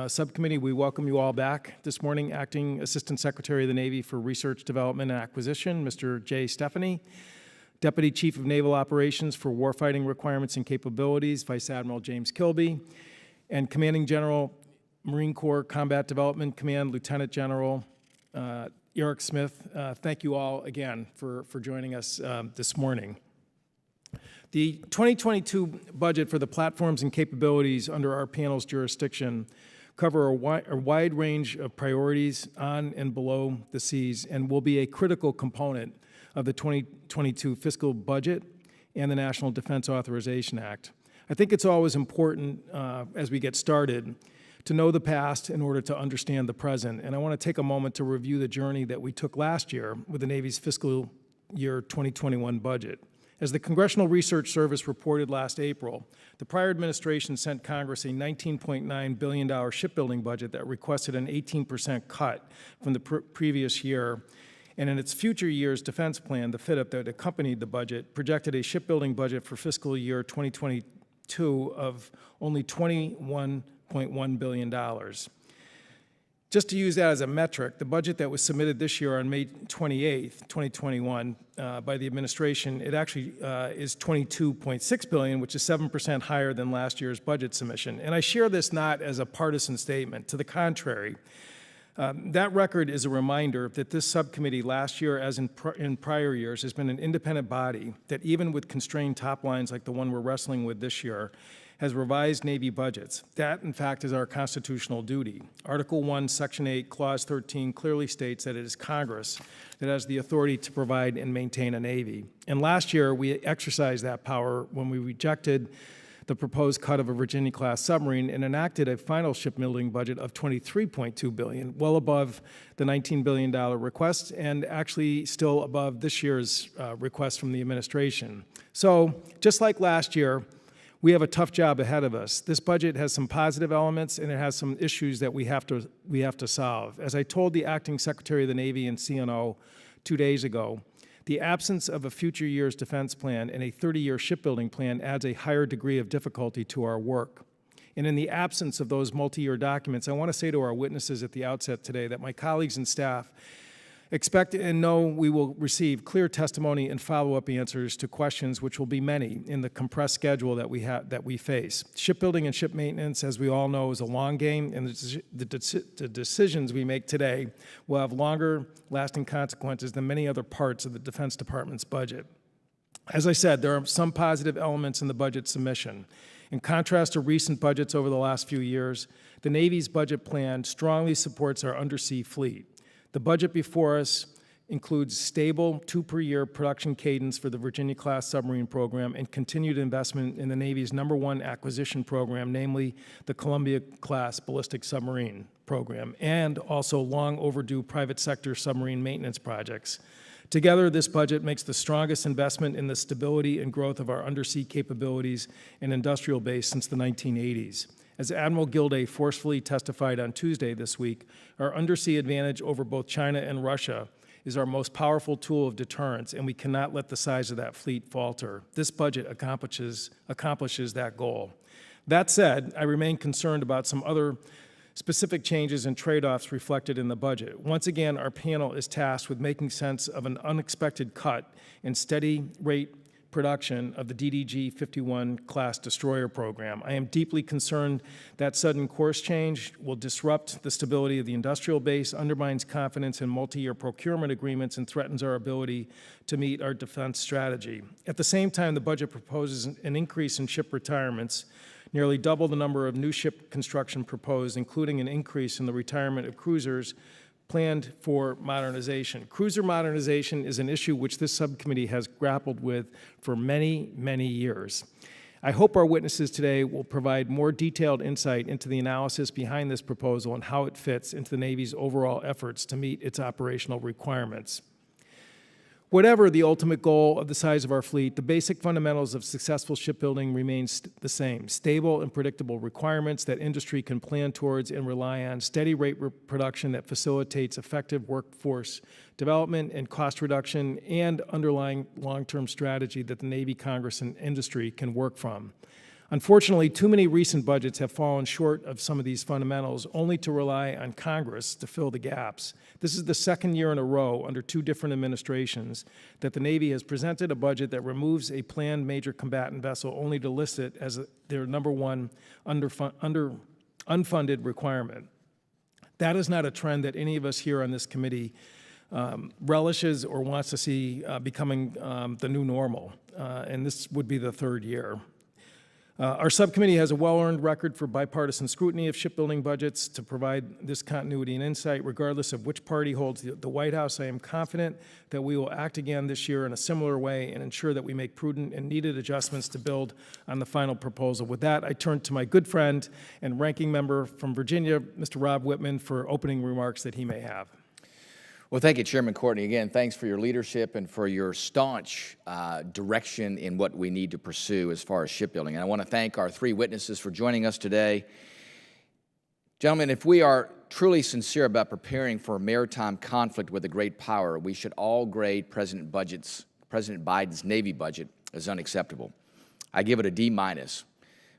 Subcommittee, we welcome you all back this morning. Acting Assistant Secretary of the Navy for Research, Development, and Acquisition, Mr. Jay Stephanie. Deputy Chief of Naval Operations for Warfighting Requirements and Capabilities, Vice Admiral James Kilby. And Commanding General, Marine Corps Combat Development Command, Lieutenant General Eric Smith. Thank you all again for joining us this morning. The 2022 budget for the platforms and capabilities under our panel's jurisdiction cover a wide range of priorities on and below the seas and will be a critical component of the 2022 fiscal budget and the National Defense Authorization Act. I think it's always important as we get started to know the past in order to understand the present. And I want to take a moment to review the journey that we took last year with the Navy's fiscal year 2021 budget. As the Congressional Research Service reported last April, the prior administration sent Congress a $19.9 billion shipbuilding budget that requested an 18% cut from the previous year. And in its future years defense plan, the FYDP that accompanied the budget projected a shipbuilding budget for fiscal year 2022 of only $21.1 billion. Just to use that as a metric, the budget that was submitted this year on May 28th, 2021 by the administration, it actually is $22.6 billion, which is 7% higher than last year's budget submission. And I share this not as a partisan statement. To the contrary, that record is a reminder that this subcommittee last year, as in prior years, has been an independent body that even with constrained top lines like the one we're wrestling with this year, has revised Navy budgets. That, in fact, is our constitutional duty. Article 1, Section 8, Clause 13 clearly states that it is Congress that has the authority to provide and maintain a Navy. And last year, we exercised that power when we rejected the proposed cut of a Virginia-class submarine and enacted a final shipbuilding budget of $23.2 billion, well above the $19 billion request and actually still above this year's request from the administration. So, just like last year, we have a tough job ahead of us. This budget has some positive elements and it has some issues that we have to solve. As I told the Acting Secretary of the Navy and CNO 2 days ago, the absence of a future year's defense plan and a 30-year shipbuilding plan adds a higher degree of difficulty to our work. And in the absence of those multi-year documents, I want to say to our witnesses at the outset today that my colleagues and staff expect and know we will receive clear testimony and follow-up answers to questions, which will be many, in the compressed schedule that we face. Shipbuilding and ship maintenance, as we all know, is a long game, and the decisions we make today will have longer-lasting consequences than many other parts of the Defense Department's budget. As I said, there are some positive elements in the budget submission. In contrast to recent budgets over the last few years, the Navy's budget plan strongly supports our undersea fleet. The budget before us includes stable 2-per-year production cadence for the Virginia-class submarine program and continued investment in the Navy's #1 acquisition program, namely the Columbia-class ballistic submarine program, and also long overdue private sector submarine maintenance projects. Together, this budget makes the strongest investment in the stability and growth of our undersea capabilities and industrial base since the 1980s. As Admiral Gilday forcefully testified on Tuesday this week, our undersea advantage over both China and Russia is our most powerful tool of deterrence, and we cannot let the size of that fleet falter. This budget accomplishes that goal. That said, I remain concerned about some other specific changes and trade-offs reflected in the budget. Once again, our panel is tasked with making sense of an unexpected cut in steady rate production of the DDG-51 class destroyer program. I am deeply concerned that sudden course change will disrupt the stability of the industrial base, undermines confidence in multi-year procurement agreements, and threatens our ability to meet our defense strategy. At the same time, the budget proposes an increase in ship retirements, nearly double the number of new ship construction proposed, including an increase in the retirement of cruisers planned for modernization. Cruiser modernization is an issue which this subcommittee has grappled with for many, many years. I hope our witnesses today will provide more detailed insight into the analysis behind this proposal and how it fits into the Navy's overall efforts to meet its operational requirements. Whatever the ultimate goal of the size of our fleet, the basic fundamentals of successful shipbuilding remains the same: stable and predictable requirements that industry can plan towards and rely on, steady rate production that facilitates effective workforce development and cost reduction, and underlying long-term strategy that the Navy, Congress, and industry can work from. Unfortunately, too many recent budgets have fallen short of some of these fundamentals, only to rely on Congress to fill the gaps. This is the second year in a row, under two different administrations, that the Navy has presented a budget that removes a planned major combatant vessel only to list it as their number one unfunded requirement. That is not a trend that any of us here on this committee relishes or wants to see becoming the new normal, and this would be the third year. Our subcommittee has a well-earned record for bipartisan scrutiny of shipbuilding budgets to provide this continuity and insight. Regardless of which party holds the White House, I am confident that we will act again this year in a similar way and ensure that we make prudent and needed adjustments to build on the final proposal. With that, I turn to my good friend and ranking member from Virginia, Mr. Rob Whitman, for opening remarks that he may have. Well, thank you, Chairman Courtney. Again, thanks for your leadership and for your staunch direction in what we need to pursue as far as shipbuilding. And I want to thank our three witnesses for joining us today. Gentlemen, if we are truly sincere about preparing for a maritime conflict with a great power, we should all grade President Biden's Navy budget as unacceptable. I give it a D-,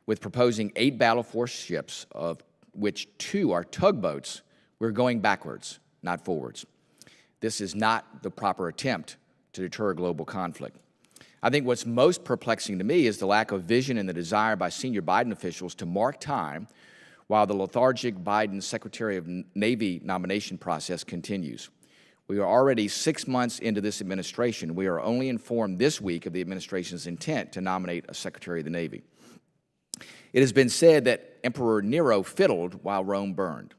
with proposing 8 battle force ships, of which 2 are tugboats. We're going backwards, not forwards. This is not the proper attempt to deter global conflict. I think what's most perplexing to me is the lack of vision and the desire by senior Biden officials to mark time while the lethargic Biden Secretary of Navy nomination process continues. We are already 6 months into this administration. We are only informed this week of the administration's intent to nominate a Secretary of the Navy. It has been said that Emperor Nero fiddled while Rome burned.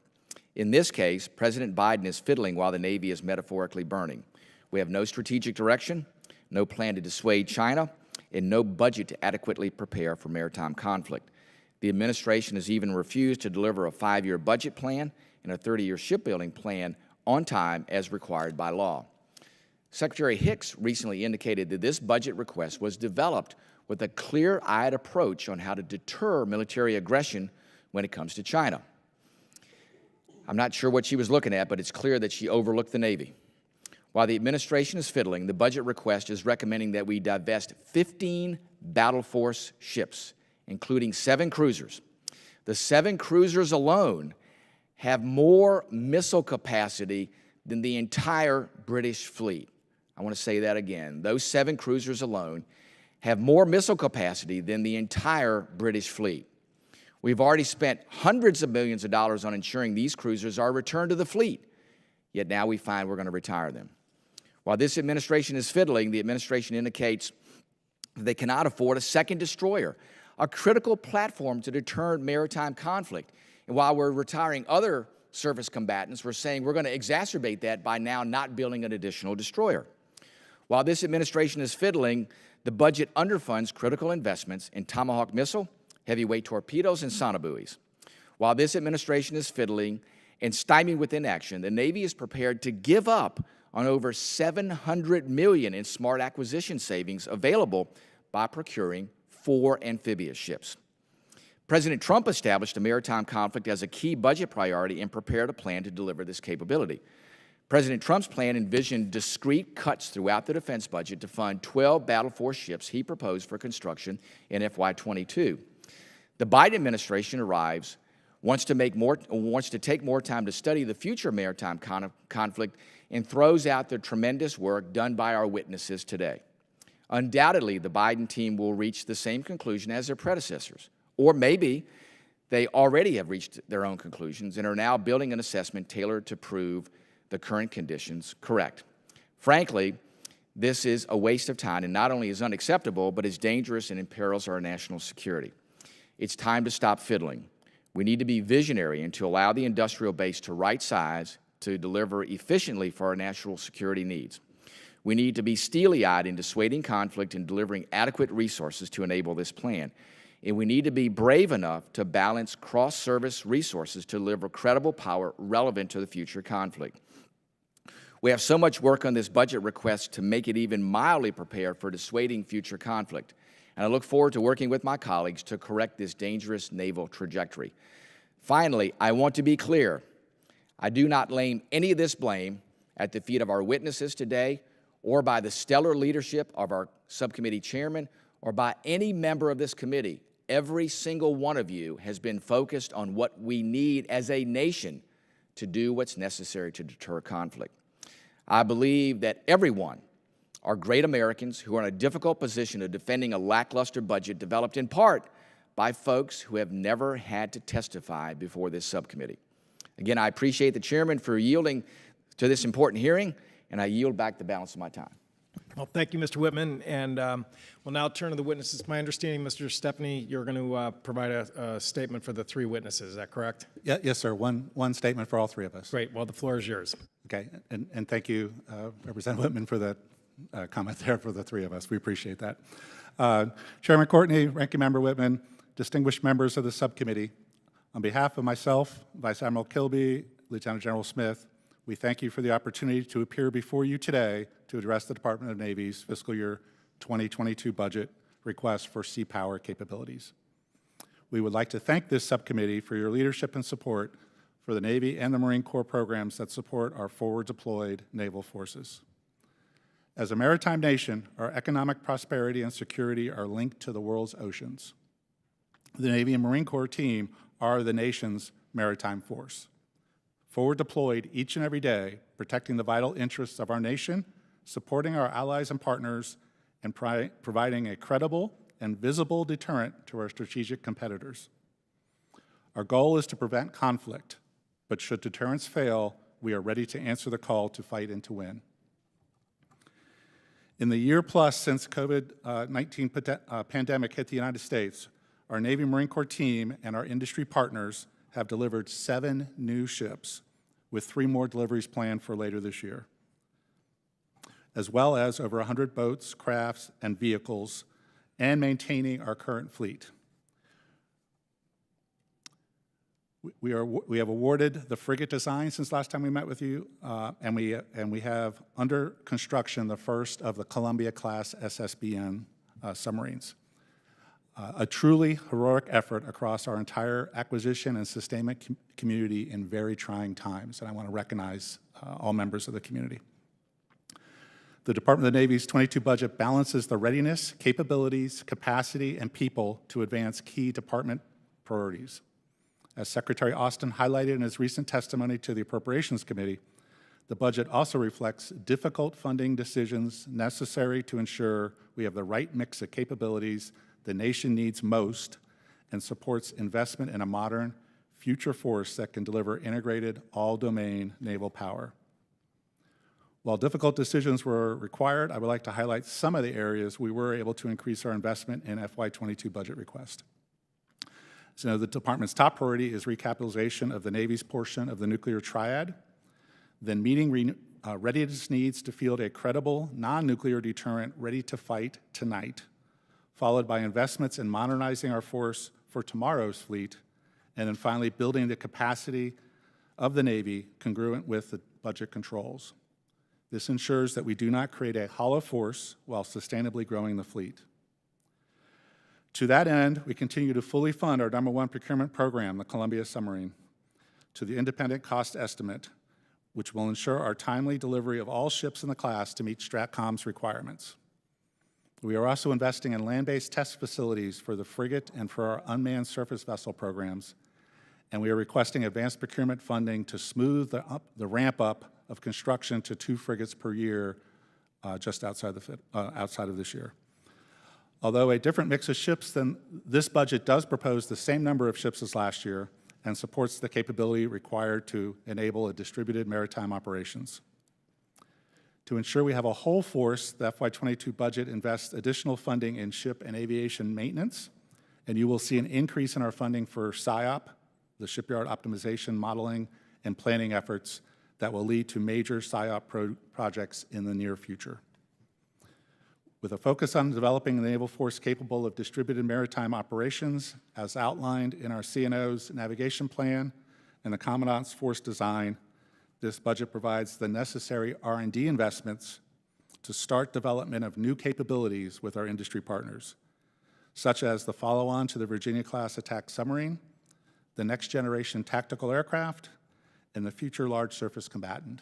In this case, President Biden is fiddling while the Navy is metaphorically burning. We have no strategic direction, no plan to dissuade China, and no budget to adequately prepare for maritime conflict. The administration has even refused to deliver a 5-year budget plan and a 30-year shipbuilding plan on time as required by law. Secretary Hicks recently indicated that this budget request was developed with a clear-eyed approach on how to deter military aggression when it comes to China. I'm not sure what she was looking at, but it's clear that she overlooked the Navy. While the administration is fiddling, the budget request is recommending that we divest 15 battle force ships, including 7 cruisers. The 7 cruisers alone have more missile capacity than the entire British fleet. I want to say that again. Those 7 cruisers alone have more missile capacity than the entire British fleet. We've already spent hundreds of millions of dollars on ensuring these cruisers are returned to the fleet, yet now we find we're going to retire them. While this administration is fiddling, the administration indicates that they cannot afford a second destroyer, a critical platform to deter maritime conflict. And while we're retiring other service combatants, we're saying we're going to exacerbate that by now not building an additional destroyer. While this administration is fiddling, the budget underfunds critical investments in Tomahawk missile, heavyweight torpedoes, and sonobuoys. While this administration is fiddling and stymied with inaction, the Navy is prepared to give up on over $700 million in smart acquisition savings available by procuring 4 amphibious ships. President Trump established a maritime conflict as a key budget priority and prepared a plan to deliver this capability. President Trump's plan envisioned discrete cuts throughout the defense budget to fund 12 battle force ships he proposed for construction in FY22. The Biden administration arrives, wants to take more time to study the future maritime conflict, and throws out the tremendous work done by our witnesses today. Undoubtedly, the Biden team will reach the same conclusion as their predecessors, or maybe they already have reached their own conclusions and are now building an assessment tailored to prove the current conditions correct. Frankly, this is a waste of time and not only is unacceptable, but is dangerous and imperils our national security. It's time to stop fiddling. We need to be visionary and to allow the industrial base to right size to deliver efficiently for our national security needs. We need to be steely-eyed in dissuading conflict and delivering adequate resources to enable this plan. And we need to be brave enough to balance cross-service resources to deliver credible power relevant to the future conflict. We have so much work on this budget request to make it even mildly prepared for dissuading future conflict. And I look forward to working with my colleagues to correct this dangerous naval trajectory. Finally, I want to be clear. I do not lay any of this blame at the feet of our witnesses today or by the stellar leadership of our subcommittee chairman or by any member of this committee. every single one of you has been focused on what we need as a nation to do what's necessary to deter conflict. I believe that everyone are great Americans who are in a difficult position of defending a lackluster budget developed in part by folks who have never had to testify before this subcommittee. Again, I appreciate the chairman for yielding to this important hearing, and I yield back the balance of my time. Well, thank you, Mr. Whitman, and we'll now turn to the witnesses. My understanding, Mr. Stefani, you're going to provide a statement for the three witnesses. Is that correct? Yeah, yes, sir. One statement for all three of us. Great. Well, the floor is yours. Okay, and thank you, Representative Whitman, for that comment there for the three of us. We appreciate that. Chairman Courtney, Ranking Member Whitman, distinguished members of the subcommittee, on behalf of myself, Vice Admiral Kilby, Lieutenant General Smith, we thank you for the opportunity to appear before you today to address the Department of Navy's fiscal year 2022 budget request for Seapower capabilities. We would like to thank this subcommittee for your leadership and support for the Navy and the Marine Corps programs that support our forward deployed naval forces. As a maritime nation, our economic prosperity and security are linked to the world's oceans. The Navy and Marine Corps team are the nation's maritime force, forward deployed each and every day, protecting the vital interests of our nation, supporting our allies and partners, and providing a credible and visible deterrent to our strategic competitors. Our goal is to prevent conflict, but should deterrence fail, we are ready to answer the call to fight and to win. In the year plus since COVID-19 pandemic hit the United States, our Navy Marine Corps team and our industry partners have delivered 7 new ships, with 3 more deliveries planned for later this year, as well as over 100 boats, crafts, and vehicles, and maintaining our current fleet. We have awarded the frigate design since last time we met with you, and we have under construction the first of the Columbia-class SSBN submarines. A truly heroic effort across our entire acquisition and sustainment community in very trying times, and I want to recognize all members of the community. The Department of the Navy's 22 budget balances the readiness, capabilities, capacity, and people to advance key department priorities. As Secretary Austin highlighted in his recent testimony to the Appropriations Committee, the budget also reflects difficult funding decisions necessary to ensure we have the right mix of capabilities the nation needs most and supports investment in a modern, future force that can deliver integrated, all-domain naval power. While difficult decisions were required, I would like to highlight some of the areas we were able to increase our investment in FY22 budget request. So the department's top priority is recapitalization of the Navy's portion of the nuclear triad, then meeting readiness needs to field a credible, non-nuclear deterrent ready to fight tonight, followed by investments in modernizing our force for tomorrow's fleet, and then finally building the capacity of the Navy congruent with the budget controls. This ensures that we do not create a hollow force while sustainably growing the fleet. To that end, we continue to fully fund our #1 procurement program, the Columbia submarine, to the independent cost estimate, which will ensure our timely delivery of all ships in the class to meet STRATCOM's requirements. We are also investing in land-based test facilities for the frigate and for our unmanned surface vessel programs, and we are requesting advanced procurement funding to smooth the ramp-up of construction to 2 frigates per year just outside of this year. Although a different mix of ships than this budget does propose the same number of ships as last year and supports the capability required to enable a distributed maritime operations. To ensure we have a whole force, the FY22 budget invests additional funding in ship and aviation maintenance, and you will see an increase in our funding for SIOP, the shipyard optimization, modeling, and planning efforts that will lead to major SIOP projects in the near future. With a focus on developing the naval force capable of distributed maritime operations, as outlined in our CNO's navigation plan and the Commandant's force design, this budget provides the necessary R&D investments to start development of new capabilities with our industry partners, such as the follow-on to the Virginia-class attack submarine, the next-generation tactical aircraft, and the future large surface combatant.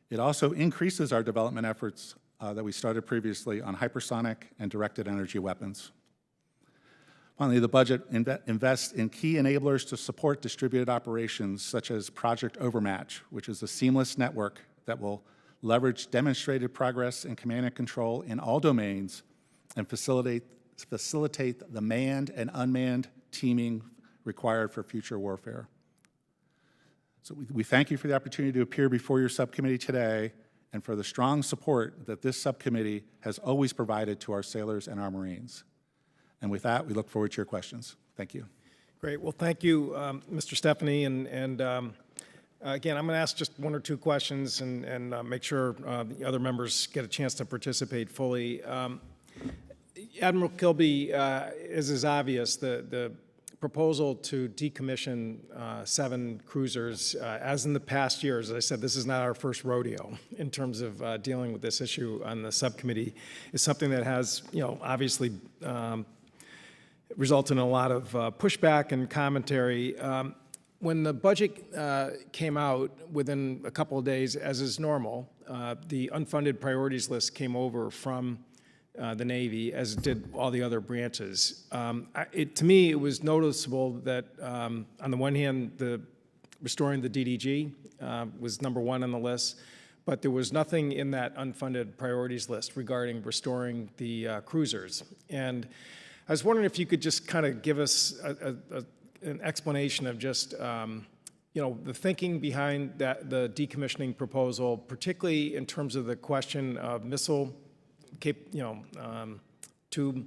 It also increases our development efforts that we started previously on hypersonic and directed energy weapons. Finally, the budget invests in key enablers to support distributed operations, such as Project Overmatch, which is a seamless network that will leverage demonstrated progress in command and control in all domains and facilitate the manned and unmanned teaming required for future warfare. So we thank you for the opportunity to appear before your subcommittee today and for the strong support that this subcommittee has always provided to our sailors and our Marines. And with that, we look forward to your questions. Thank you. Great. Well, thank you, Mr. Stephanie. Again, I'm going to ask just one or two questions and make sure the other members get a chance to participate fully. Admiral Kilby, as is obvious, the proposal to decommission 7 cruisers, as in the past years, as I said, this is not our first rodeo in terms of dealing with this issue on the subcommittee, is something that has, obviously resulted in a lot of pushback and commentary. When the budget came out within a couple of days, as is normal, the unfunded priorities list came over from the Navy, as did all the other branches. To me, it was noticeable that, on the one hand, restoring the DDG was #1 on the list, but there was nothing in that unfunded priorities list regarding restoring the cruisers. And I was wondering if you could just kind of give us an explanation of just, the thinking behind the decommissioning proposal, particularly in terms of the question of missile tube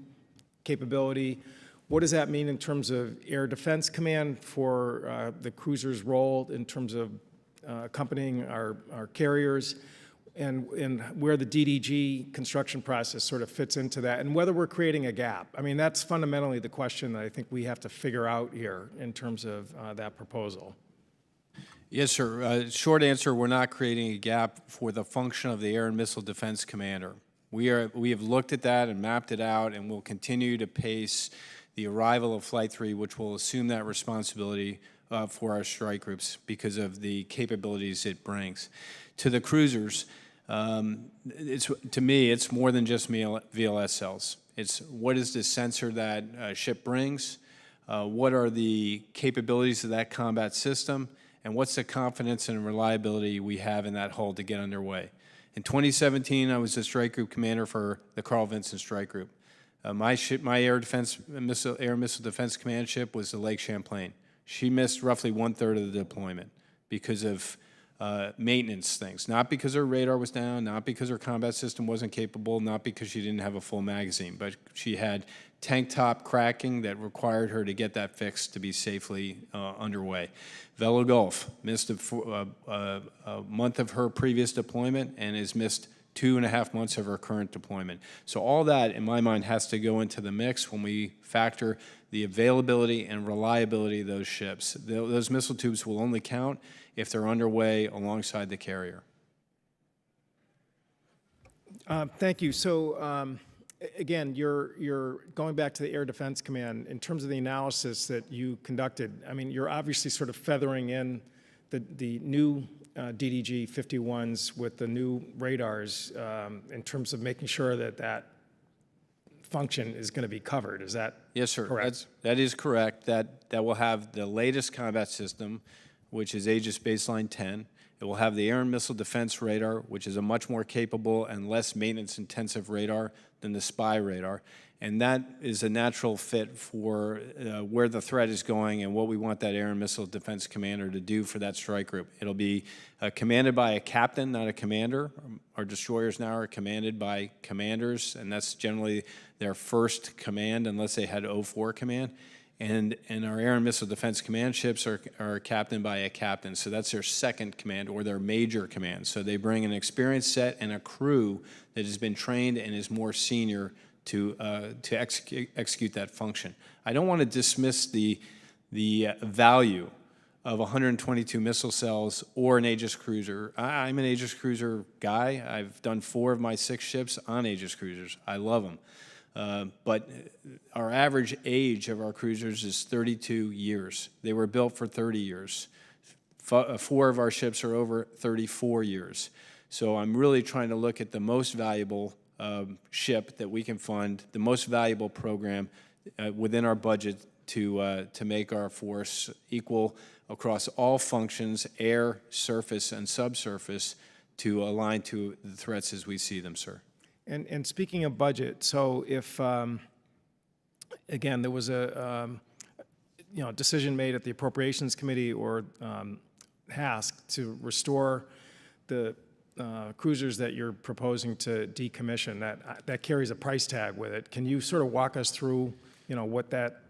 capability. What does that mean in terms of Air Defense Command for the cruiser's role in terms of accompanying our carriers, and where the DDG construction process sort of fits into that, and whether we're creating a gap? I mean, that's fundamentally the question that I think we have to figure out here in terms of that proposal. Yes, sir. Short answer, we're not creating a gap for the function of the Air and Missile Defense Commander. We have looked at that and mapped it out, and we'll continue to pace the arrival of Flight 3, which will assume that responsibility for our strike groups because of the capabilities it brings. To the cruisers, to me, it's more than just VLS cells. It's what is the sensor that ship brings, what are the capabilities of that combat system, and what's the confidence and reliability we have in that hull to get underway. In 2017, I was the strike group commander for the Carl Vinson Strike Group. My Air Missile Defense Command ship was the Lake Champlain. She missed roughly 1/3 of the deployment because of maintenance things. Not because her radar was down, not because her combat system wasn't capable, not because she didn't have a full magazine, but she had tank top cracking that required her to get that fixed to be safely underway. Velo Gulf missed a month of her previous deployment and has missed 2.5 months of her current deployment. So all that, in my mind, has to go into the mix when we factor the availability and reliability of those ships. Those missile tubes will only count if they're underway alongside the carrier. Thank you. So, again, you're going back to the Air Defense Command. In terms of the analysis that you conducted, I mean, you're obviously sort of feathering in the new DDG 51s with the new radars in terms of making sure that function is going to be covered. Is that yes, sir? Correct? That is correct. That will have the latest combat system, which is Aegis Baseline 10. It will have the Air and Missile Defense Radar, which is a much more capable and less maintenance-intensive radar than the spy radar. And that is a natural fit for where the threat is going and what we want that Air and Missile Defense Commander to do for that strike group. It'll be commanded by a captain, not a commander. Our destroyers now are commanded by commanders, and that's generally their first command unless they had 04 command. And our Air and Missile Defense Command ships are captained by a captain, so that's their second command or their major command. So they bring an experienced set and a crew that has been trained and is more senior to execute that function. I don't want to dismiss the value of 122 missile cells or an Aegis cruiser. I'm an Aegis cruiser guy. I've done 4 of my 6 ships on Aegis cruisers. I love them. But our average age of our cruisers is 32 years. They were built for 30 years. 4 of our ships are over 34 years. So I'm really trying to look at the most valuable ship that we can fund, the most valuable program within our budget to make our force equal across all functions, air, surface, and subsurface, to align to the threats as we see them, sir. And speaking of budget, so if, again, there was a, decision made at the Appropriations Committee or HASC to restore the cruisers that you're proposing to decommission, that carries a price tag with it. Can you sort of walk us through, what that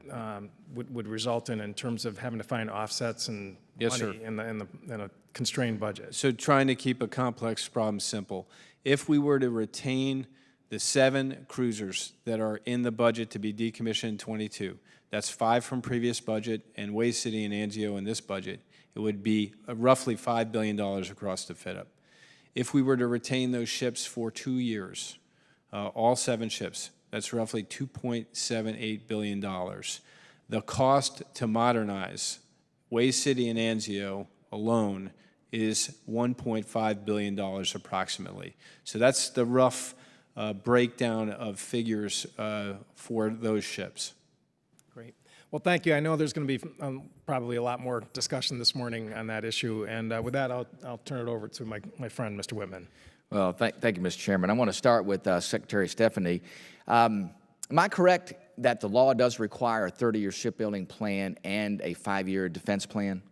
would result in terms of having to find offsets and Yes, money sir. in a constrained budget? So trying to keep a complex problem simple. If we were to retain the 7 cruisers that are in the budget to be decommissioned in 22, that's 5 from previous budget, and Way City and Anzio in this budget, it would be roughly $5 billion across the fit-up. If we were to retain those ships for 2 years, all 7 ships, that's roughly $2.78 billion. The cost to modernize Way City and Anzio alone is $1.5 billion approximately. So that's the rough breakdown of figures for those ships. Great. Well, thank you. I know there's going to be probably a lot more discussion this morning on that issue, and with that, I'll turn it over to my friend, Mr. Whitman. Well, thank you, Mr. Chairman. I want to start with Secretary Stephanie. Am I correct that the law does require a 30-year shipbuilding plan and a 5-year defense plan?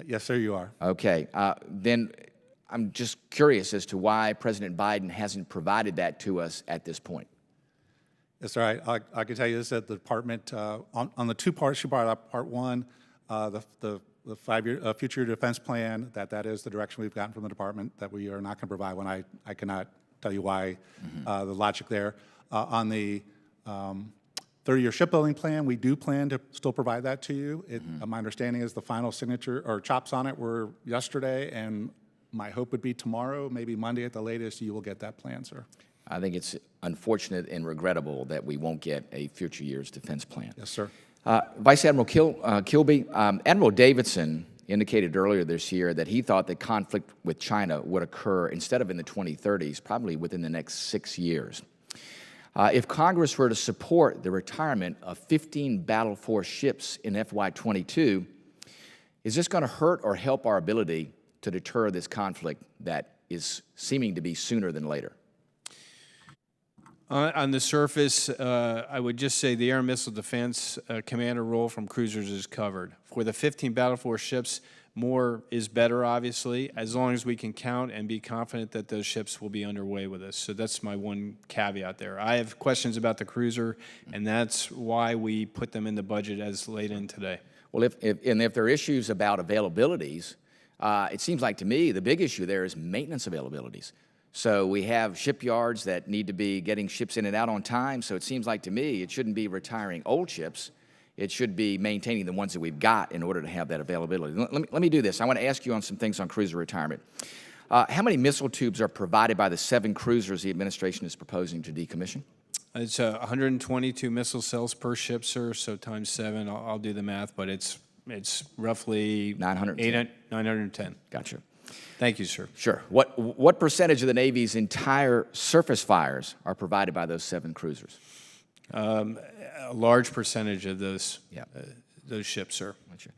Yes, sir, you are. Okay. Then I'm just curious as to why President Biden hasn't provided that to us at this point. Yes, sir. I can tell you this, that the department, on the 2 parts you brought up, part 1, the 5-year future defense plan, that is the direction we've gotten from the department, that we are not going to provide one. I cannot tell you why, the logic there. On the 30-year shipbuilding plan, we do plan to still provide that to you. My understanding is the final signature or chops on it were yesterday, and my hope would be tomorrow, maybe Monday at the latest, you will get that plan, sir. I think it's unfortunate and regrettable that we won't get a future year's defense plan. Yes, sir. Vice Admiral Kilby, Admiral Davidson indicated earlier this year that he thought that conflict with China would occur instead of in the 2030s, probably within the next 6 years. If Congress were to support the retirement of 15 battle force ships in FY22, is this going to hurt or help our ability to deter this conflict that is seeming to be sooner than later? On the surface, I would just say the Air and Missile Defense Commander role from cruisers is covered. For the 15 battle force ships, more is better, obviously, as long as we can count and be confident that those ships will be underway with us. So that's my one caveat there. I have questions about the cruiser, and that's why we put them in the budget as late in today. Well, if there are issues about availabilities, it seems like to me the big issue there is maintenance availabilities. So we have shipyards that need to be getting ships in and out on time, so it seems like to me it shouldn't be retiring old ships. It should be maintaining the ones that we've got in order to have that availability. Let me do this. I want to ask you on some things on cruiser retirement. How many missile tubes are provided by the 7 cruisers the administration is proposing to decommission? It's 122 missile cells per ship, sir, so times 7, I'll do the math, but it's roughly 910. Gotcha. Thank you, sir. Sure. What percentage of the Navy's entire surface fires are provided by those 7 cruisers? A large percentage of those ships, sir. Gotcha.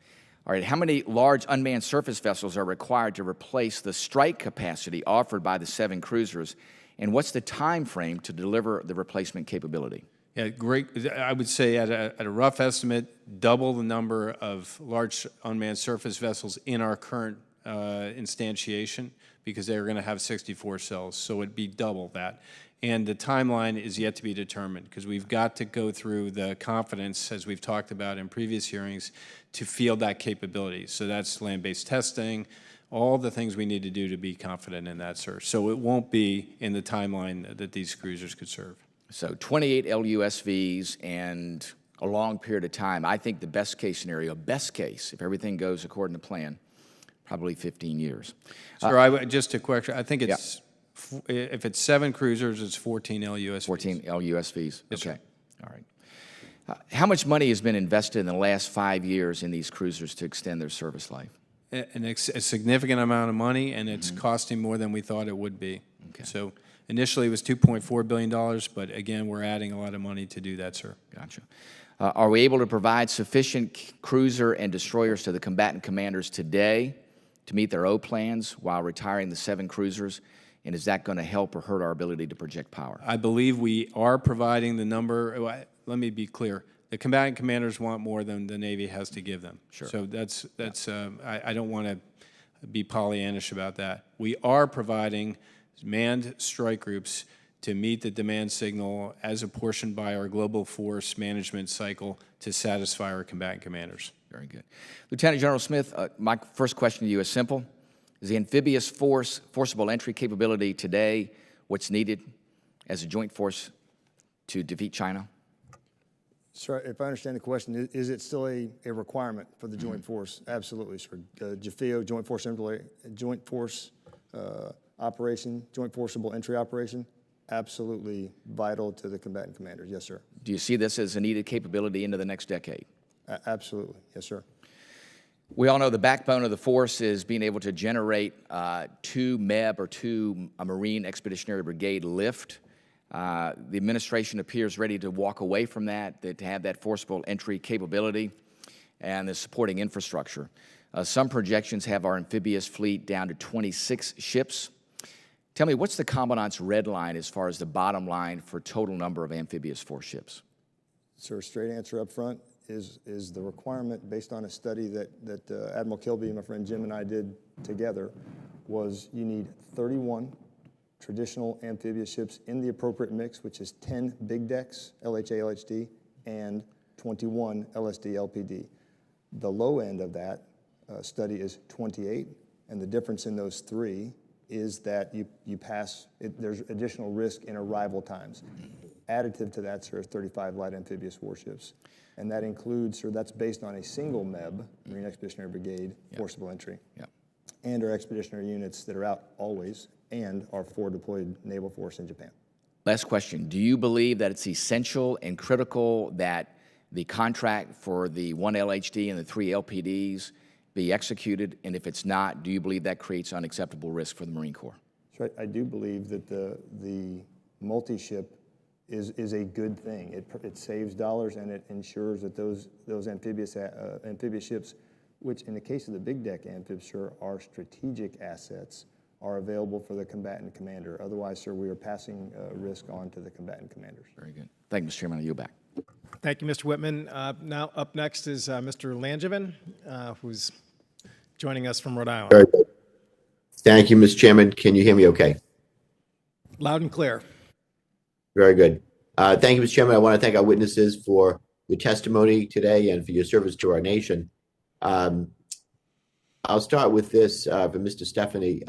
All right. How many large unmanned surface vessels are required to replace the strike capacity offered by the 7 cruisers, and what's the time frame to deliver the replacement capability? Yeah, great. I would say at a rough estimate, double the number of large unmanned surface vessels in our current instantiation, because they're going to have 64 cells, so it'd be double that. And the timeline is yet to be determined, because we've got to go through the confidence, as we've talked about in previous hearings, to field that capability. So that's land-based testing, all the things we need to do to be confident in that, sir. So it won't be in the timeline that these cruisers could serve. So 28 LUSVs and a long period of time. I think the best case scenario, best case, if everything goes according to plan, probably 15 years. Sir, just to correct you, I think it's, if it's 7 cruisers, it's 14 LUSVs. 14 LUSVs. Yes, okay. sir. All right. How much money has been invested in the last 5 years in these cruisers to extend their service life? A significant amount of money, and it's costing more than we thought it would be. Okay. So initially it was $2.4 billion, but again, we're adding a lot of money to do that, sir. Gotcha. Are we able to provide sufficient cruiser and destroyers to the combatant commanders today to meet their O plans while retiring the 7 cruisers? And is that going to help or hurt our ability to project power? I believe we are providing the number. Let me be clear. The combatant commanders want more than the Navy has to give them. Sure. So I don't want to be Pollyannish about that. We are providing manned strike groups to meet the demand signal as apportioned by our global force management cycle to satisfy our combatant commanders. Very good. Lieutenant General Smith, my first question to you is simple. Is the amphibious forcible entry capability today what's needed as a joint force to defeat China? Sir, if I understand the question, is it still a requirement for the joint force? Absolutely, sir. JFIO, Joint Force Operation, Joint Forcible Entry Operation, absolutely vital to the combatant commanders. Yes, sir. Do you see this as a needed capability into the next decade? Absolutely. Yes, sir. We all know the backbone of the force is being able to generate 2 MEB or 2 Marine Expeditionary Brigade lift. The administration appears ready to walk away from that, to have that forcible entry capability and the supporting infrastructure. Some projections have our amphibious fleet down to 26 ships. Tell me, what's the Commandant's red line as far as the bottom line for total number of amphibious force ships? Sir, straight answer up front is the requirement based on a study that Admiral Kilby, my friend Jim, and I did together, was you need 31 traditional amphibious ships in the appropriate mix, which is 10 big decks, LHA, LHD, and 21 LSD, LPD. The low end of that study is 28, and the difference in those 3 is that you pass, there's additional risk in arrival times. Additive to that, sir, is 35 light amphibious warships. And that includes, sir, that's based on a single MEB, Marine Expeditionary Brigade, forcible entry, and our expeditionary units that are out always, and our 4 deployed naval force in Japan. Last question. Do you believe that it's essential and critical that the contract for the 1 LHD and the 3 LPDs be executed? And if it's not, do you believe that creates unacceptable risk for the Marine Corps? So I do believe that the multi-ship is a good thing. It saves dollars and it ensures that those amphibious ships, which in the case of the big deck amphibs, sir, are strategic assets, are available for the combatant commander. Otherwise, sir, we are passing risk on to the combatant commanders. Very good. Thank you, Mr. Chairman. I yield back. Thank you, Mr. Whitman. Now up next is Mr. Langevin, who's joining us from Rhode Island. Very good. Thank you, Mr. Chairman. Can you hear me okay? Loud and clear. Very good. Thank you, Mr. Chairman. I want to thank our witnesses for your testimony today and for your service to our nation. I'll start with this for Mr. Stephanie.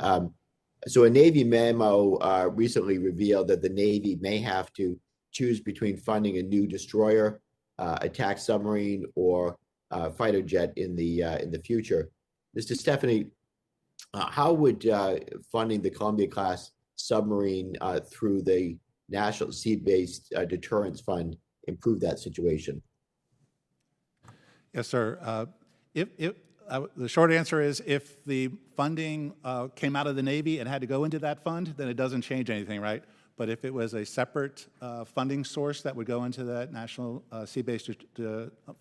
So a Navy memo recently revealed that the Navy may have to choose between funding a new destroyer, attack submarine, or fighter jet in the future. Mr. Stephanie, how would funding the Columbia-class submarine through the National Sea-Based Deterrence Fund improve that situation? Yes, sir. The short answer is if the funding came out of the Navy and had to go into that fund, then it doesn't change anything, right? But if it was a separate funding source that would go into that National Sea-Based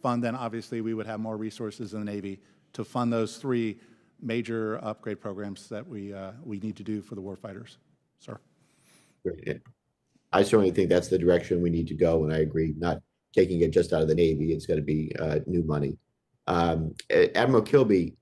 Fund, then obviously we would have more resources in the Navy to fund those 3 major upgrade programs that we need to do for the warfighters, sir. Great. I certainly think that's the direction we need to go, and I agree, not taking it just out of the Navy. It's got to be new money. Admiral Kilby,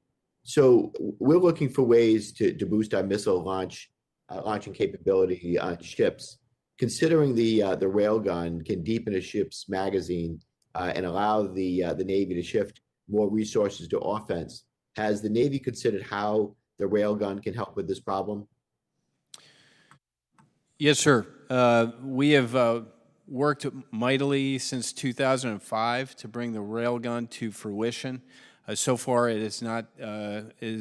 so we're looking for ways to boost our missile launching capability on ships. Considering the railgun can deepen a ship's magazine and allow the Navy to shift more resources to offense, has the Navy considered how the railgun can help with this problem? Yes, sir. We have worked mightily since 2005 to bring the railgun to fruition. So far, it is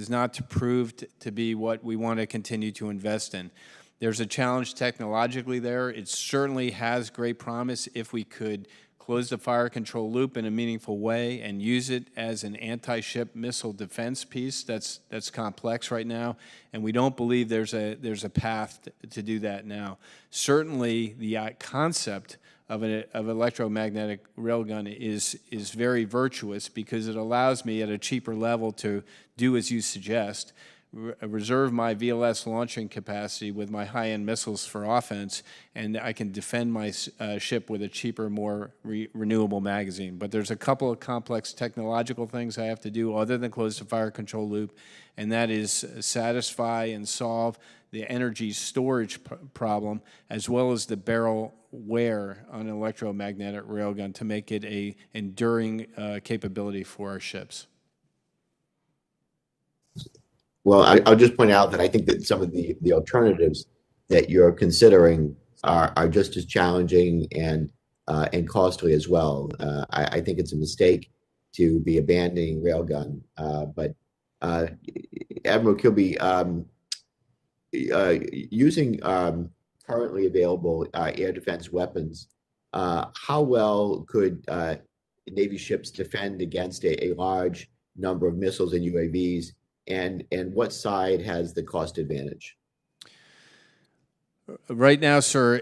not proved to be what we want to continue to invest in. There's a challenge technologically there. It certainly has great promise if we could close the fire control loop in a meaningful way and use it as an anti-ship missile defense piece. That's complex right now, and we don't believe there's a path to do that now. Certainly, the concept of an electromagnetic railgun is very virtuous, because it allows me at a cheaper level to do as you suggest, reserve my VLS launching capacity with my high-end missiles for offense, and I can defend my ship with a cheaper, more renewable magazine. But there's a couple of complex technological things I have to do other than close the fire control loop, and that is satisfy and solve the energy storage problem, as well as the barrel wear on an electromagnetic railgun to make it a enduring capability for our ships. Well, I'll just point out that I think that some of the alternatives that you're considering are just as challenging and costly as well. I think it's a mistake to be abandoning railgun, but Admiral Kilby, using currently available air defense weapons, how well could Navy ships defend against a large number of missiles and UAVs? And what side has the cost advantage? Right now, sir,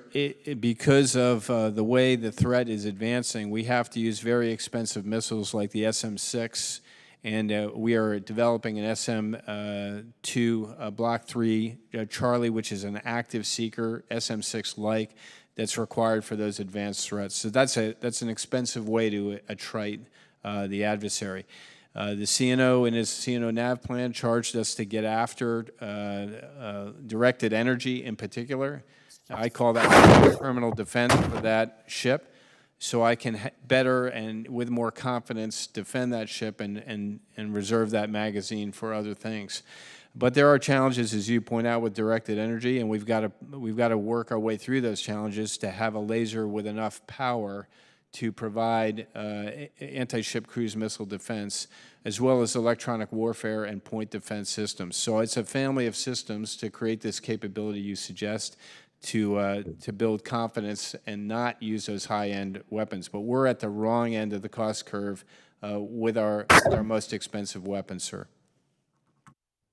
because of the way the threat is advancing, we have to use very expensive missiles like the SM-6, and we are developing an SM-2 Block 3 Charlie, which is an active seeker, SM-6-like, that's required for those advanced threats. So that's an expensive way to attrite the adversary. The CNO in his CNO NAV plan charged us to get after directed energy in particular. I call that terminal defense for that ship, so I can better and with more confidence defend that ship and reserve that magazine for other things. But there are challenges, as you point out, with directed energy, and we've got to work our way through those challenges to have a laser with enough power to provide anti-ship cruise missile defense, as well as electronic warfare and point defense systems. So it's a family of systems to create this capability you suggest to build confidence and not use those high-end weapons. But we're at the wrong end of the cost curve with our most expensive weapons, sir.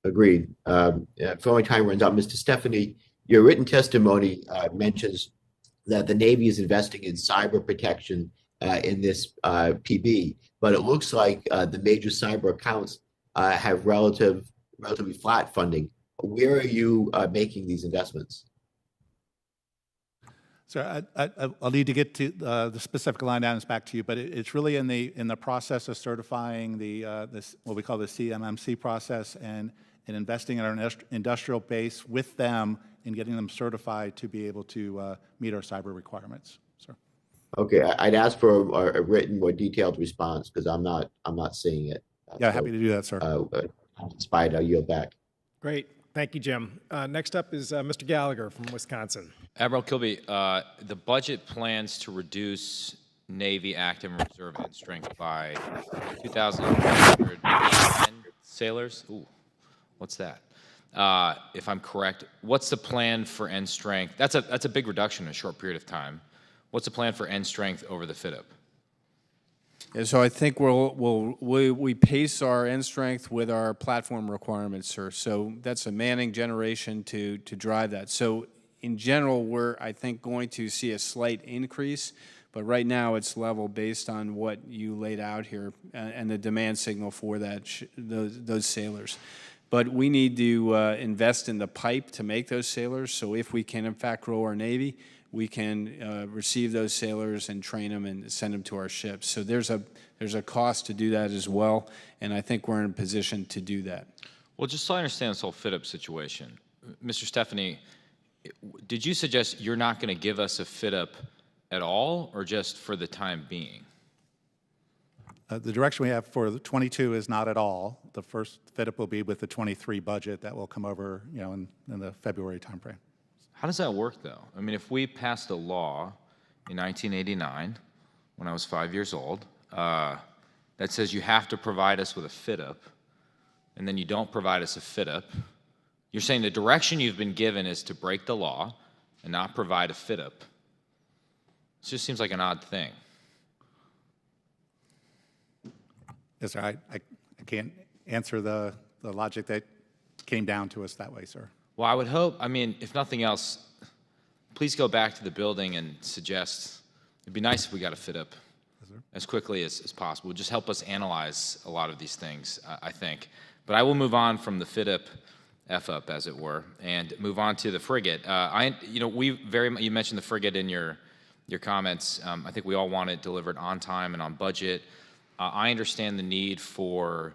Agreed. For only time runs out, Mr. Stephanie, your written testimony mentions that the Navy is investing in cyber protection in this PB, but it looks like the major cyber accounts have relatively flat funding. Where are you making these investments? So I'll need to get to the specific line items back to you, but it's really in the process of certifying this what we call the CMMC process and investing in our industrial base with them and getting them certified to be able to meet our cyber requirements. So. Okay, I'd ask for a written, more detailed response because I'm not seeing it. Yeah, happy to do that, sir. Inspired, I'll yield back. Great. Thank you, Jim. Next up is Mr. Gallagher from Wisconsin. Admiral Kilby, the budget plans to reduce Navy active and reserve end strength by 2,110 sailors. Ooh, what's that? If I'm correct, what's the plan for end strength? That's a big reduction in a short period of time. What's the plan for end strength over the fit-up? Yeah, so I think we pace our end strength with our platform requirements, sir. So that's a manning generation to drive that. So in general, we're, I think, going to see a slight increase, but right now it's level based on what you laid out here and the demand signal for that those sailors. But we need to invest in the pipe to make those sailors. So if we can, in fact, grow our Navy, we can receive those sailors and train them and send them to our ships. So there's a cost to do that as well, and I think we're in a position to do that. Well, just so I understand this whole fit-up situation, Mr. Stephanie, did you suggest you're not going to give us a fit-up at all, or just for the time being? The direction we have for the 22 is not at all. The first fit-up will be with the 23 budget that will come over, in the February timeframe. How does that work, though? I mean, if we passed a law in 1989, when I was 5 years old, that says you have to provide us with a fit-up, and then you don't provide us a fit-up, you're saying the direction you've been given is to break the law and not provide a fit-up. It just seems like an odd thing. Yes, sir. I can't answer the logic that came down to us that way, sir. Well, I would hope, I mean, if nothing else, please go back to the building and suggest it'd be nice if we got a fit up as quickly as possible. It would just help us analyze a lot of these things, I think. But I will move on from the fit up, F up, as it were, and move on to the frigate. You mentioned the frigate in your comments. I think we all want it delivered on time and on budget. I understand the need for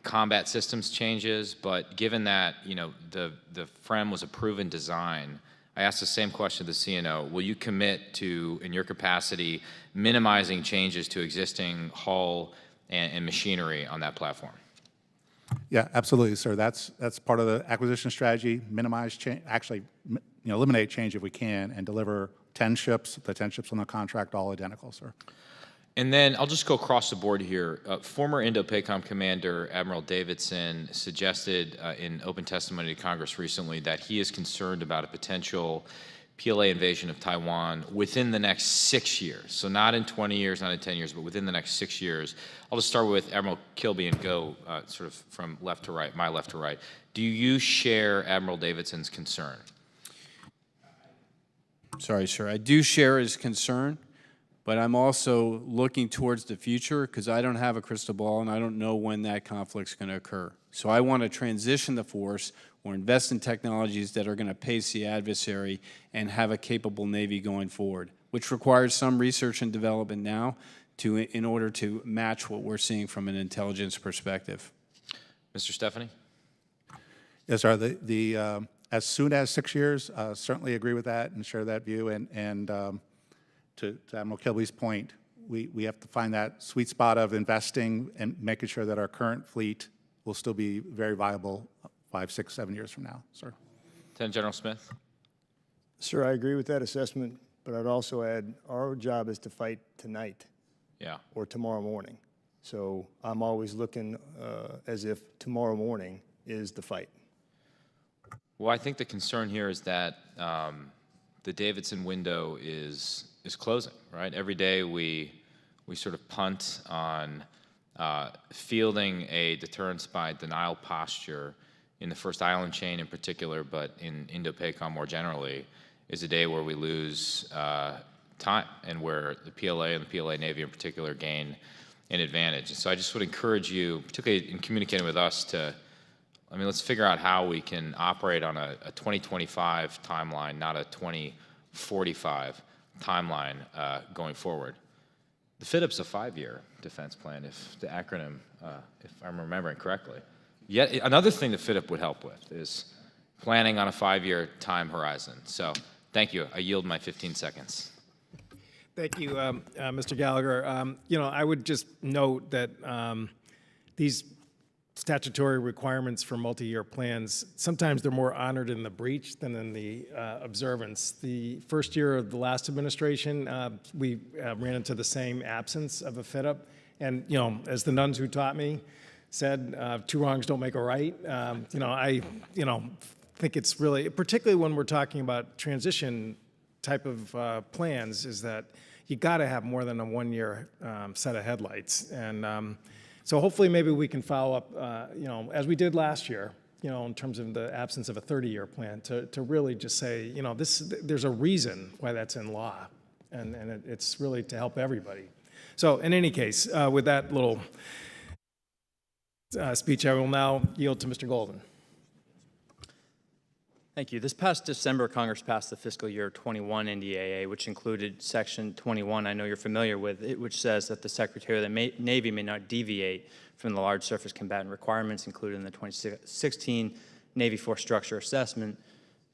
combat systems changes, but given that the FREM was a proven design, I asked the same question to the CNO. Will you commit to, in your capacity, minimizing changes to existing hull and machinery on that platform? Yeah, absolutely, sir. That's part of the acquisition strategy. Minimize change, actually, eliminate change if we can, and deliver 10 ships. The 10 ships on the contract, all identical, sir. And then I'll just go across the board here. Former Indo-PACOM Commander Admiral Davidson suggested in open testimony to Congress recently that he is concerned about a potential PLA invasion of Taiwan within the next 6 years. So not in 20 years, not in 10 years, but within the next 6 years. I'll just start with Admiral Kilby and go sort of from left to right, my left to right. Do you share Admiral Davidson's concern? Sorry, sir. I do share his concern, but I'm also looking towards the future because I don't have a crystal ball and I don't know when that conflict's going to occur. So I want to transition the force or invest in technologies that are going to pace the adversary and have a capable Navy going forward, which requires some research and development now in order to match what we're seeing from an intelligence perspective. Mr. Stephanie? Yes, sir. As soon as 6 years, certainly agree with that and share that view. And to Admiral Kilby's point, we have to find that sweet spot of investing and making sure that our current fleet will still be very viable 5, 6, 7 years from now, sir. Lieutenant General Smith? Sir, I agree with that assessment, but I'd also add our job is to fight tonight or tomorrow morning. So I'm always looking as if tomorrow morning is the fight. Well, I think the concern here is that the Davidson window is closing, right? Every day we sort of punt on fielding a deterrence by denial posture in the first island chain in particular, but in Indo-PACOM more generally, is a day where we lose time and where the PLA and the PLA Navy in particular gain an advantage. And so I just would encourage you, particularly in communicating with us, let's figure out how we can operate on a 2025 timeline, not a 2045 timeline going forward. The FIDP's a 5-year defense plan, if the acronym, if I'm remembering correctly. Yet another thing the FIDP would help with is planning on a 5-year time horizon. So thank you. I yield my 15 seconds. Thank you, Mr. Gallagher. I would just note that these statutory requirements for multi-year plans, sometimes they're more honored in the breach than in the observance. The first year of the last administration, we ran into the same absence of a fit-up. And, as the nuns who taught me said, 2 wrongs don't make a right. I think it's really, particularly when we're talking about transition type of plans, is that you got to have more than a 1-year set of headlights. And so hopefully maybe we can follow up, as we did last year, in terms of the absence of a 30-year plan, to really just say, there's a reason why that's in law, and it's really to help everybody. So in any case, with that little speech, I will now yield to Mr. Golden. Thank you. This past December, Congress passed the fiscal year 21 NDAA, which included Section 21, I know you're familiar with it, which says that the Secretary of the Navy may not deviate from the large surface combatant requirements included in the 2016 Navy Force Structure Assessment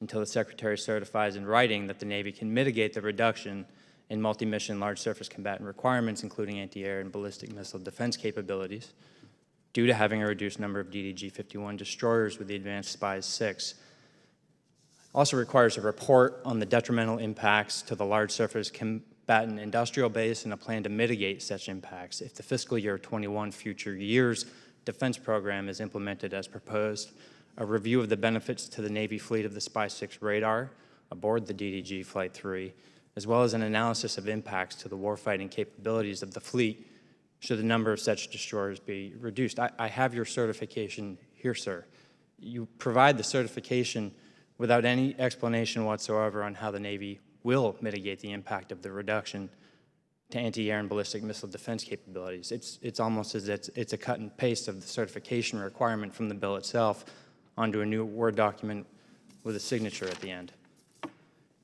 until the Secretary certifies in writing that the Navy can mitigate the reduction in multi-mission large surface combatant requirements, including anti-air and ballistic missile defense capabilities, due to having a reduced number of DDG-51 destroyers with the Advanced Spies 6. Also requires a report on the detrimental impacts to the large surface combatant industrial base and a plan to mitigate such impacts if the fiscal year 21 future years defense program is implemented as proposed, a review of the benefits to the Navy fleet of the Spy 6 radar aboard the DDG Flight 3, as well as an analysis of impacts to the warfighting capabilities of the fleet should the number of such destroyers be reduced. I have your certification here, sir. You provide the certification without any explanation whatsoever on how the Navy will mitigate the impact of the reduction to anti-air and ballistic missile defense capabilities. It's almost as it's a cut and paste of the certification requirement from the bill itself onto a new Word document with a signature at the end.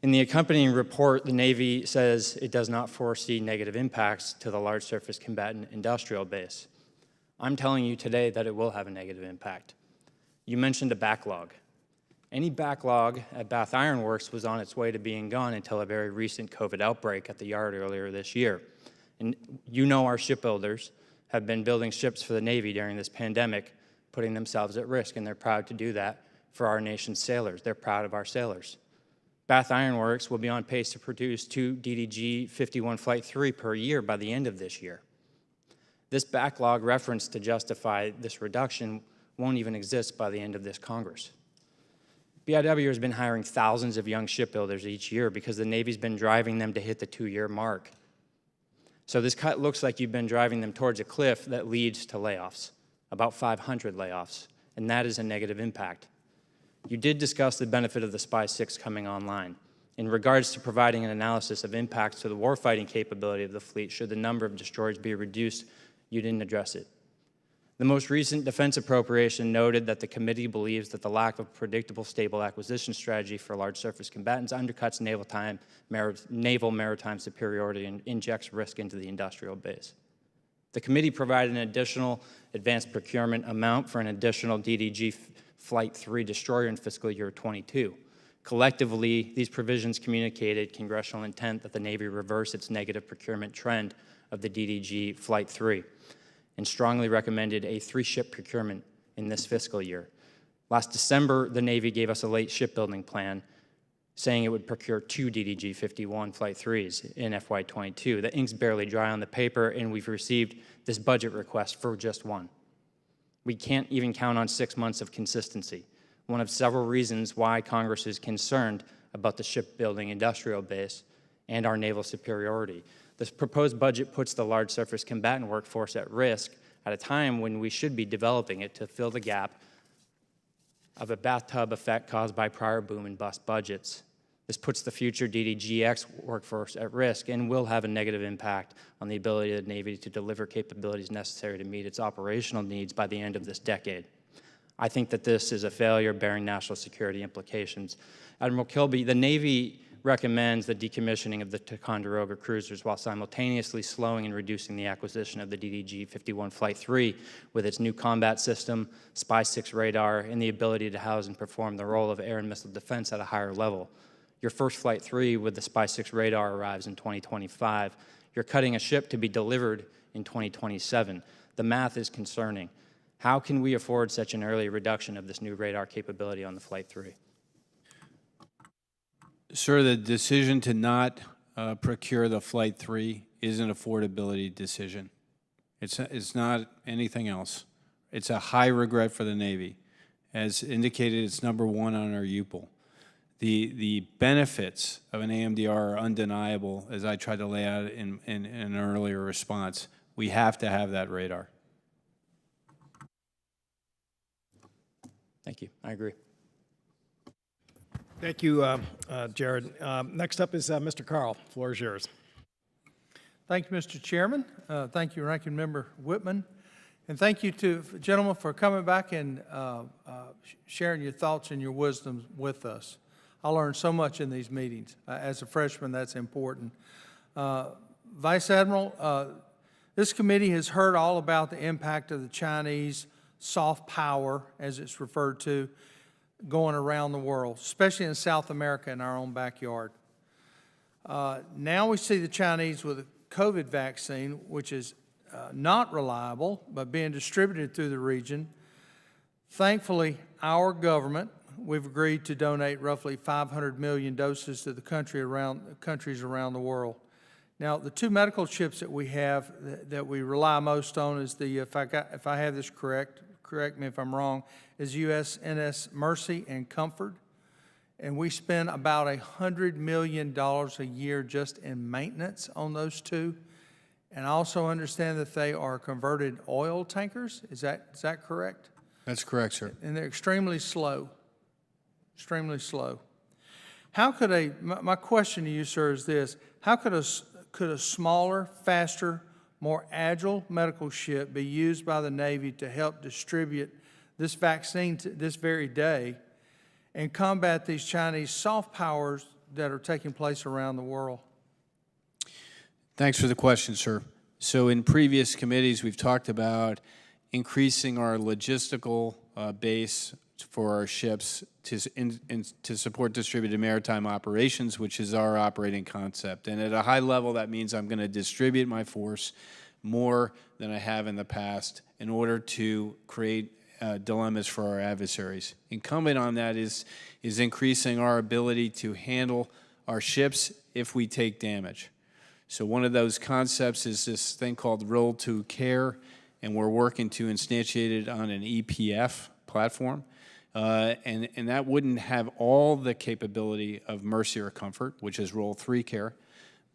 In the accompanying report, the Navy says it does not foresee negative impacts to the large surface combatant industrial base. I'm telling you today that it will have a negative impact. You mentioned a backlog. Any backlog at Bath Iron Works was on its way to being gone until a very recent COVID outbreak at the yard earlier this year. And you know our shipbuilders have been building ships for the Navy during this pandemic, putting themselves at risk, and they're proud to do that for our nation's sailors. They're proud of our sailors. Bath Iron Works will be on pace to produce 2 DDG-51 Flight 3 per year by the end of this year. This backlog reference to justify this reduction won't even exist by the end of this Congress. BIW has been hiring thousands of young shipbuilders each year because the Navy's been driving them to hit the 2-year mark. So this cut looks like you've been driving them towards a cliff that leads to layoffs, about 500 layoffs, and that is a negative impact. You did discuss the benefit of the SPY-6 coming online. In regards to providing an analysis of impacts to the warfighting capability of the fleet should the number of destroyers be reduced, you didn't address it. The most recent defense appropriation noted that the committee believes that the lack of predictable, stable acquisition strategy for large surface combatants undercuts naval maritime superiority and injects risk into the industrial base. The committee provided an additional advanced procurement amount for an additional DDG Flight 3 destroyer in fiscal year 22. Collectively, these provisions communicated congressional intent that the Navy reverse its negative procurement trend of the DDG Flight 3 and strongly recommended a 3-ship procurement in this fiscal year. Last December, the Navy gave us a late shipbuilding plan saying it would procure 2 DDG-51 Flight 3s in FY22. The ink's barely dry on the paper, and we've received this budget request for just 1. We can't even count on 6 months of consistency, one of several reasons why Congress is concerned about the shipbuilding industrial base and our naval superiority. This proposed budget puts the large surface combatant workforce at risk at a time when we should be developing it to fill the gap of a bathtub effect caused by prior boom and bust budgets. This puts the future DDGX workforce at risk and will have a negative impact on the ability of the Navy to deliver capabilities necessary to meet its operational needs by the end of this decade. I think that this is a failure bearing national security implications. Admiral Kilby, the Navy recommends the decommissioning of the Ticonderoga cruisers while simultaneously slowing and reducing the acquisition of the DDG-51 Flight 3 with its new combat system, SPY-6 radar, and the ability to house and perform the role of air and missile defense at a higher level. Your first Flight 3 with the SPY-6 radar arrives in 2025. You're cutting a ship to be delivered in 2027. The math is concerning. How can we afford such an early reduction of this new radar capability on the Flight 3? Sir, the decision to not procure the Flight 3 is an affordability decision. It's not anything else. It's a high regret for the Navy. As indicated, it's number 1 on our UPL. The benefits of an AMDR are undeniable, as I tried to lay out in an earlier response. We have to have that radar. Thank you. I agree. Thank you, Jared. Next up is Mr. Carl. The floor is yours. Thank you, Mr. Chairman. Thank you, Ranking Member Whitman. And thank you to gentlemen for coming back and sharing your thoughts and your wisdom with us. I learned so much in these meetings. As a freshman, that's important. Vice Admiral, this committee has heard all about the impact of the Chinese soft power, as it's referred to, going around the world, especially in South America in our own backyard. Now we see the Chinese with a COVID vaccine, which is not reliable, but being distributed through the region. Thankfully, our government, we've agreed to donate roughly 500 million doses to the countries around the world. Now, the 2 medical ships that we have that we rely most on is the, if I have this correct me if I'm wrong, is USNS Mercy and Comfort. And we spend about $100 million a year just in maintenance on those 2. And I also understand that they are converted oil tankers. Is that correct? That's correct, sir. And they're extremely slow. Extremely slow. How could my question to you, sir, is this: how could a could a smaller, faster, more agile medical ship be used by the Navy to help distribute this vaccine this very day and combat these Chinese soft powers that are taking place around the world? Thanks for the question, sir. So in previous committees, we've talked about increasing our logistical base for our ships to support distributed maritime operations, which is our operating concept. And at a high level, that means I'm going to distribute my force more than I have in the past in order to create dilemmas for our adversaries. Incumbent on that is increasing our ability to handle our ships if we take damage. So one of those concepts is this thing called roll to care, and we're working to instantiate it on an EPF platform. And that wouldn't have all the capability of Mercy or Comfort, which is roll 3 care,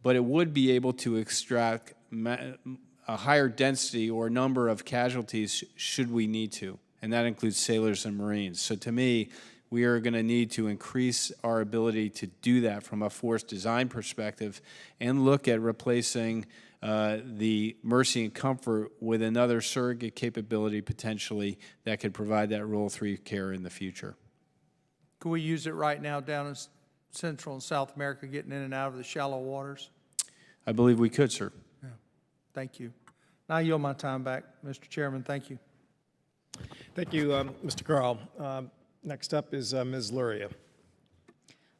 but it would be able to extract a higher density or number of casualties should we need to, and that includes sailors and Marines. So to me, we are going to need to increase our ability to do that from a force design perspective and look at replacing the Mercy and Comfort with another surrogate capability potentially that could provide that Role 3 care in the future. Could we use it right now down in Central and South America, getting in and out of the shallow waters? I believe we could, sir. Yeah. Thank you. Now I yield my time back, Mr. Chairman. Thank you. Thank you, Mr. Carl. Next up is Ms. Luria.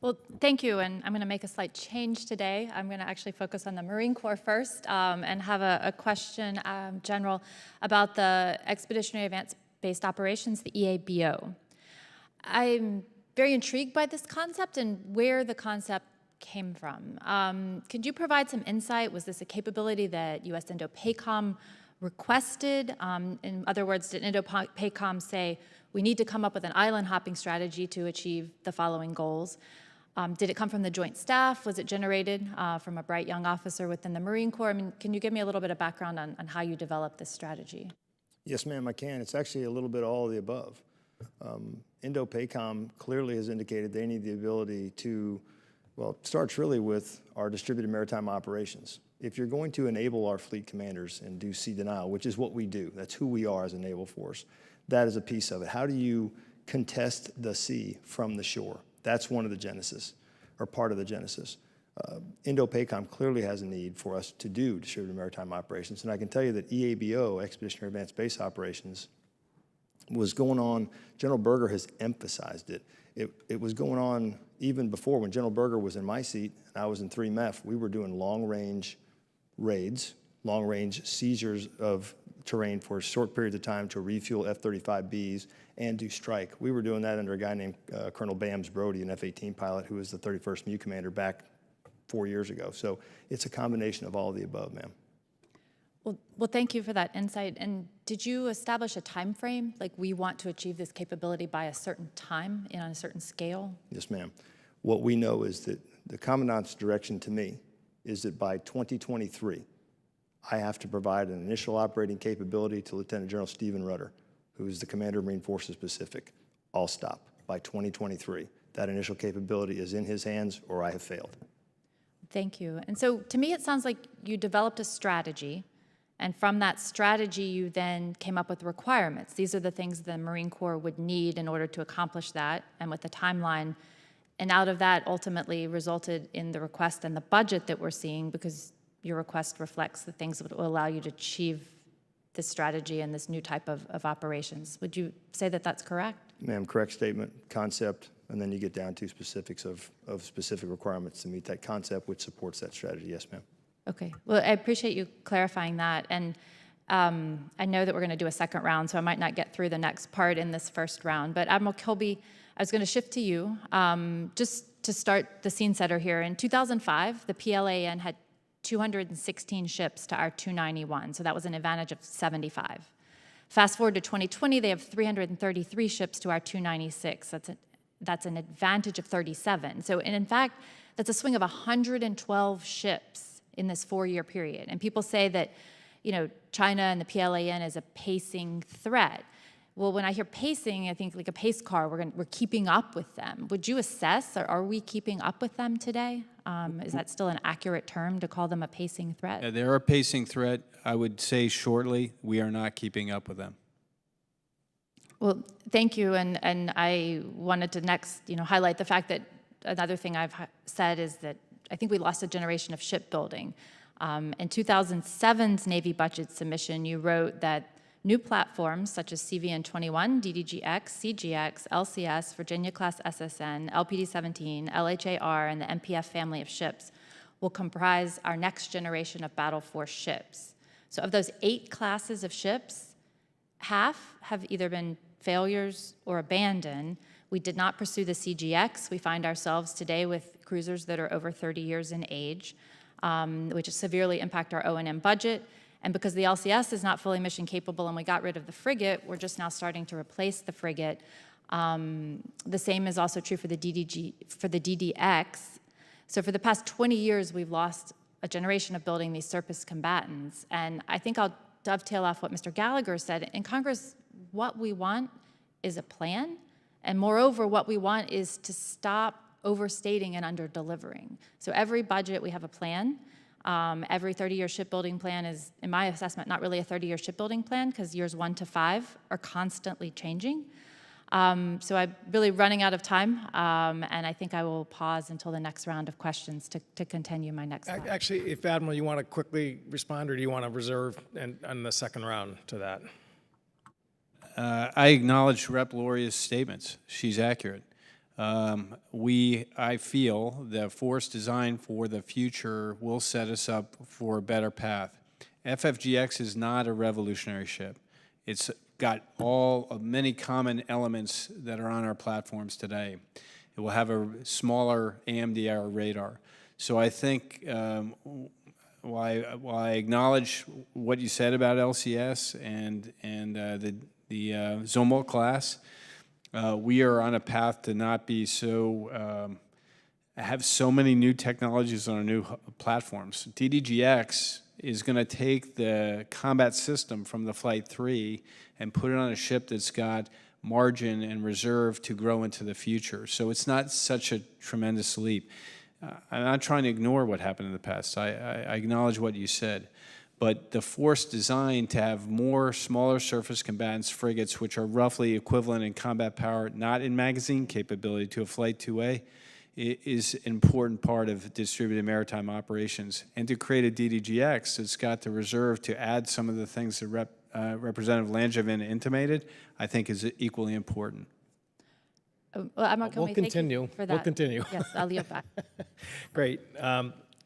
Well, thank you, and I'm going to make a slight change today. I'm going to actually focus on the Marine Corps first and have a question, General, about the Expeditionary Advanced-Based Operations, the EABO. I'm very intrigued by this concept and where the concept came from. Could you provide some insight? Was this a capability that U.S. Indo-PACOM requested? In other words, did Indo-PACOM say, we need to come up with an island hopping strategy to achieve the following goals? Did it come from the Joint Staff? Was it generated from a bright young officer within the Marine Corps? I mean, can you give me a little bit of background on how you developed this strategy? Yes, ma'am, I can. It's actually a little bit all of the above. Indo-PACOM clearly has indicated they need the ability to, well, it starts really with our distributed maritime operations. If you're going to enable our fleet commanders and do sea denial, which is what we do, that's who we are as a naval force, that is a piece of it. How do you contest the sea from the shore? That's one of the genesis, or part of the genesis. Indo-PACOM clearly has a need for us to do distributed maritime operations, and I can tell you that EABO, Expeditionary Advanced Base Operations, was going on. General Berger has emphasized it. It was going on even before when General Berger was in my seat and I was in 3MEF. We were doing long-range raids, long-range seizures of terrain for short periods of time to refuel F-35Bs and do strike. We were doing that under a guy named Colonel Bams Brody, an F-18 pilot who was the 31st MEU commander back 4 years ago. So it's a combination of all of the above, ma'am. Well, thank you for that insight. And did you establish a time frame? Like, we want to achieve this capability by a certain time and on a certain scale? Yes, ma'am. What we know is that the Commandant's direction to me is that by 2023, I have to provide an initial operating capability to Lieutenant General Stephen Rudder, who is the Commander of Marine Forces Pacific. I'll stop by 2023. That initial capability is in his hands, or I have failed. Thank you. And so to me, it sounds like you developed a strategy, and from that strategy, you then came up with requirements. These are the things the Marine Corps would need in order to accomplish that, and with the timeline. And out of that ultimately resulted in the request and the budget that we're seeing, because your request reflects the things that will allow you to achieve this strategy and this new type of operations. Would you say that that's correct? Ma'am, correct statement, concept, and then you get down to specifics of specific requirements to meet that concept, which supports that strategy. Yes, ma'am. Okay. Well, I appreciate you clarifying that. And I know that we're going to do a second round, so I might not get through the next part in this first round. But Admiral Kilby, I was going to shift to you. Just to start the scene setter here, in 2005, the PLAN had 216 ships to our 291, so that was an advantage of 75. Fast forward to 2020, they have 333 ships to our 296. That's an advantage of 37. So, and in fact, that's a swing of 112 ships in this 4-year period. And people say that, you know, China and the PLAN is a pacing threat. Well, when I hear pacing, I think like a pace car, we're keeping up with them. Would you assess, or are we keeping up with them today? Is that still an accurate term to call them a pacing threat? They're a pacing threat. I would say shortly, we are not keeping up with them. Well, thank you, and I wanted to next, highlight the fact that another thing I've said is that I think we lost a generation of shipbuilding. In 2007's Navy budget submission, you wrote that new platforms such as CVN-21, DDG-X, CGX, LCS, Virginia-class SSN, LPD-17, LHAR, and the MPF family of ships will comprise our next generation of battle force ships. So of those 8 classes of ships, half have either been failures or abandoned. We did not pursue the CGX. We find ourselves today with cruisers that are over 30 years in age, which severely impact our O&M budget. And because the LCS is not fully mission capable and we got rid of the frigate, we're just now starting to replace the frigate. The same is also true for the DDX. So for the past 20 years, we've lost a generation of building these surface combatants. And I think I'll dovetail off what Mr. Gallagher said. In Congress, what we want is a plan. And moreover, what we want is to stop overstating and under-delivering. So every budget, we have a plan. Every 30-year shipbuilding plan is, in my assessment, not really a 30-year shipbuilding plan because years 1 to 5 are constantly changing. So I'm really running out of time, and I think I will pause until the next round of questions to continue my next slide. Actually, if Admiral, you want to quickly respond, or do you want to reserve on the second round to that? I acknowledge Rep. Loria's statements. She's accurate. I feel the force design for the future will set us up for a better path. FFGX is not a revolutionary ship. It's got many common elements that are on our platforms today. It will have a smaller AMDR radar. So I think while I acknowledge what you said about LCS and the Zomol class, we are on a path to not be have so many new technologies on our new platforms. DDGX is going to take the combat system from the Flight 3 and put it on a ship that's got margin and reserve to grow into the future. So it's not such a tremendous leap. I'm not trying to ignore what happened in the past. I acknowledge what you said. But the force designed to have more smaller surface combatants frigates, which are roughly equivalent in combat power, not in magazine capability, to a Flight 2A, is an important part of distributed maritime operations. And to create a DDGX, it's got the reserve to add some of the things that Representative Langevin intimated, I think is equally important. Well, I'm not We'll continue. For that. We'll continue. Yes, I'll yield back. Great.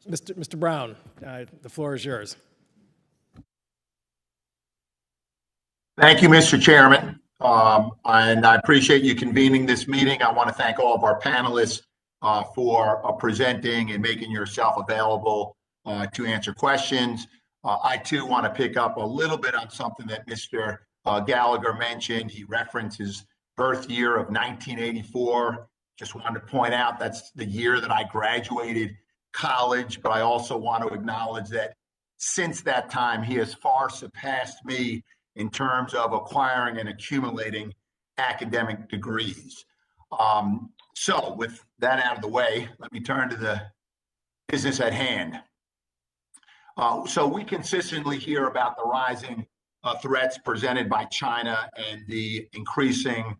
Mr. Brown, the floor is yours. Thank you, Mr. Chairman. And I appreciate you convening this meeting. I want to thank all of our panelists for presenting and making yourself available to answer questions. I too want to pick up a little bit on something that Mr. Gallagher mentioned. He referenced his birth year of 1984. Just wanted to point out that's the year that I graduated college, but I also want to acknowledge that since that time, he has far surpassed me in terms of acquiring and accumulating academic degrees. So with that out of the way, let me turn to the business at hand. So we consistently hear about the rising threats presented by China and the increasing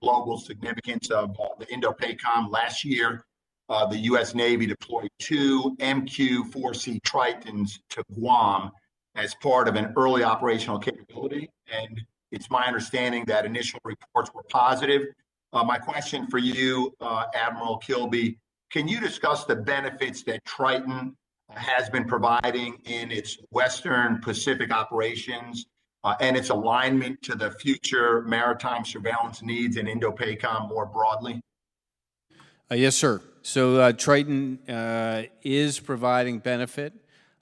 global significance of the Indo-PACOM. Last year, the U.S. Navy deployed 2 MQ-4C Tritons to Guam as part of an early operational capability. And it's my understanding that initial reports were positive. My question for you, Admiral Kilby, can you discuss the benefits that Triton has been providing in its Western Pacific operations and its alignment to the future maritime surveillance needs in Indo-PACOM more broadly? Yes, sir. So Triton is providing benefit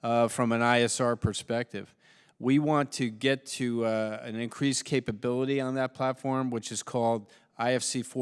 from an ISR perspective. We want to get to an increased capability on that platform, which is called IFC4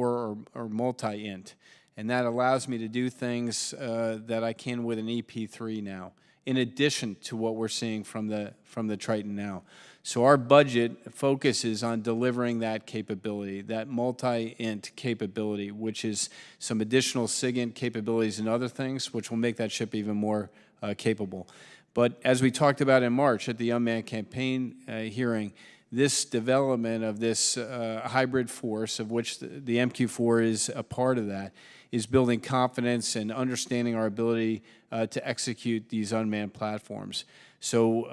or multi-int. And that allows me to do things that I can with an EP3 now. in addition to what we're seeing from the Triton now. So our budget focuses on delivering that capability, that multi-int capability, which is some additional SIGINT capabilities and other things, which will make that ship even more capable. But as we talked about in March at the Unmanned campaign hearing, this development of this hybrid force, of which the MQ-4 is a part of that, is building confidence and understanding our ability to execute these unmanned platforms. So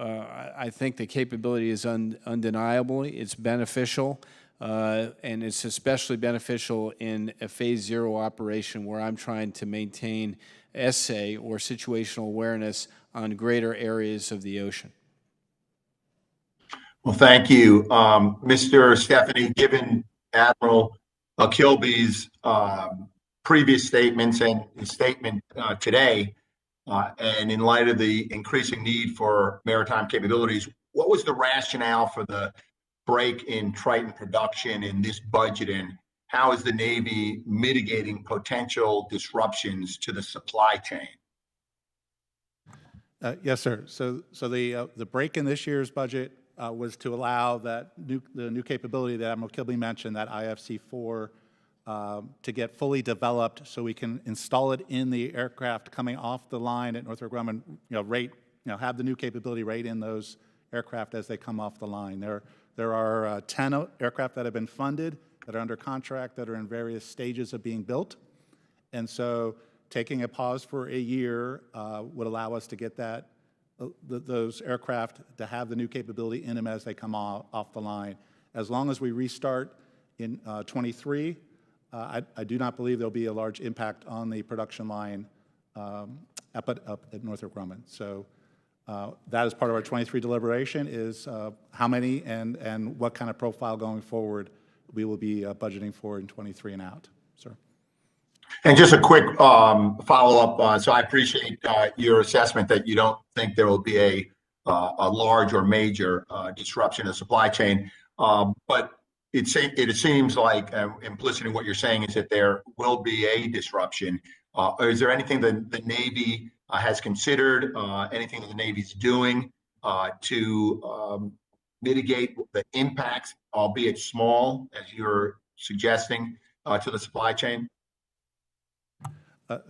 I think the capability is undeniable. It's beneficial, and it's especially beneficial in a phase 0 operation where I'm trying to maintain SA, or situational awareness, on greater areas of the ocean. Well, thank you. Mr. Stephanie, given Admiral Kilby's previous statements and his statement today, and in light of the increasing need for maritime capabilities, what was the rationale for the break in Triton production in this budget, and how is the Navy mitigating potential disruptions to the supply chain? Yes, sir. So the break in this year's budget was to allow the new capability that Admiral Kilby mentioned, that IFC-4, to get fully developed, so we can install it in the aircraft coming off the line at Northrop Grumman. Have the new capability right in those aircraft as they come off the line. There are 10 aircraft that have been funded, that are under contract, that are in various stages of being built, and so taking a pause for a year would allow us to get those aircraft to have the new capability in them as they come off the line. As long as we restart in 23, I do not believe there'll be a large impact on the production line up at Northrop Grumman. So that is part of our 23 deliberation, is how many and what kind of profile going forward we will be budgeting for in 23 and out, sir. And just a quick follow-up. So I appreciate your assessment that you don't think there will be a large or major disruption of the supply chain. But it seems like implicit in what you're saying is that there will be a disruption. Is there anything that the Navy has considered, anything that the Navy's doing to mitigate the impacts, albeit small, as you're suggesting, to the supply chain?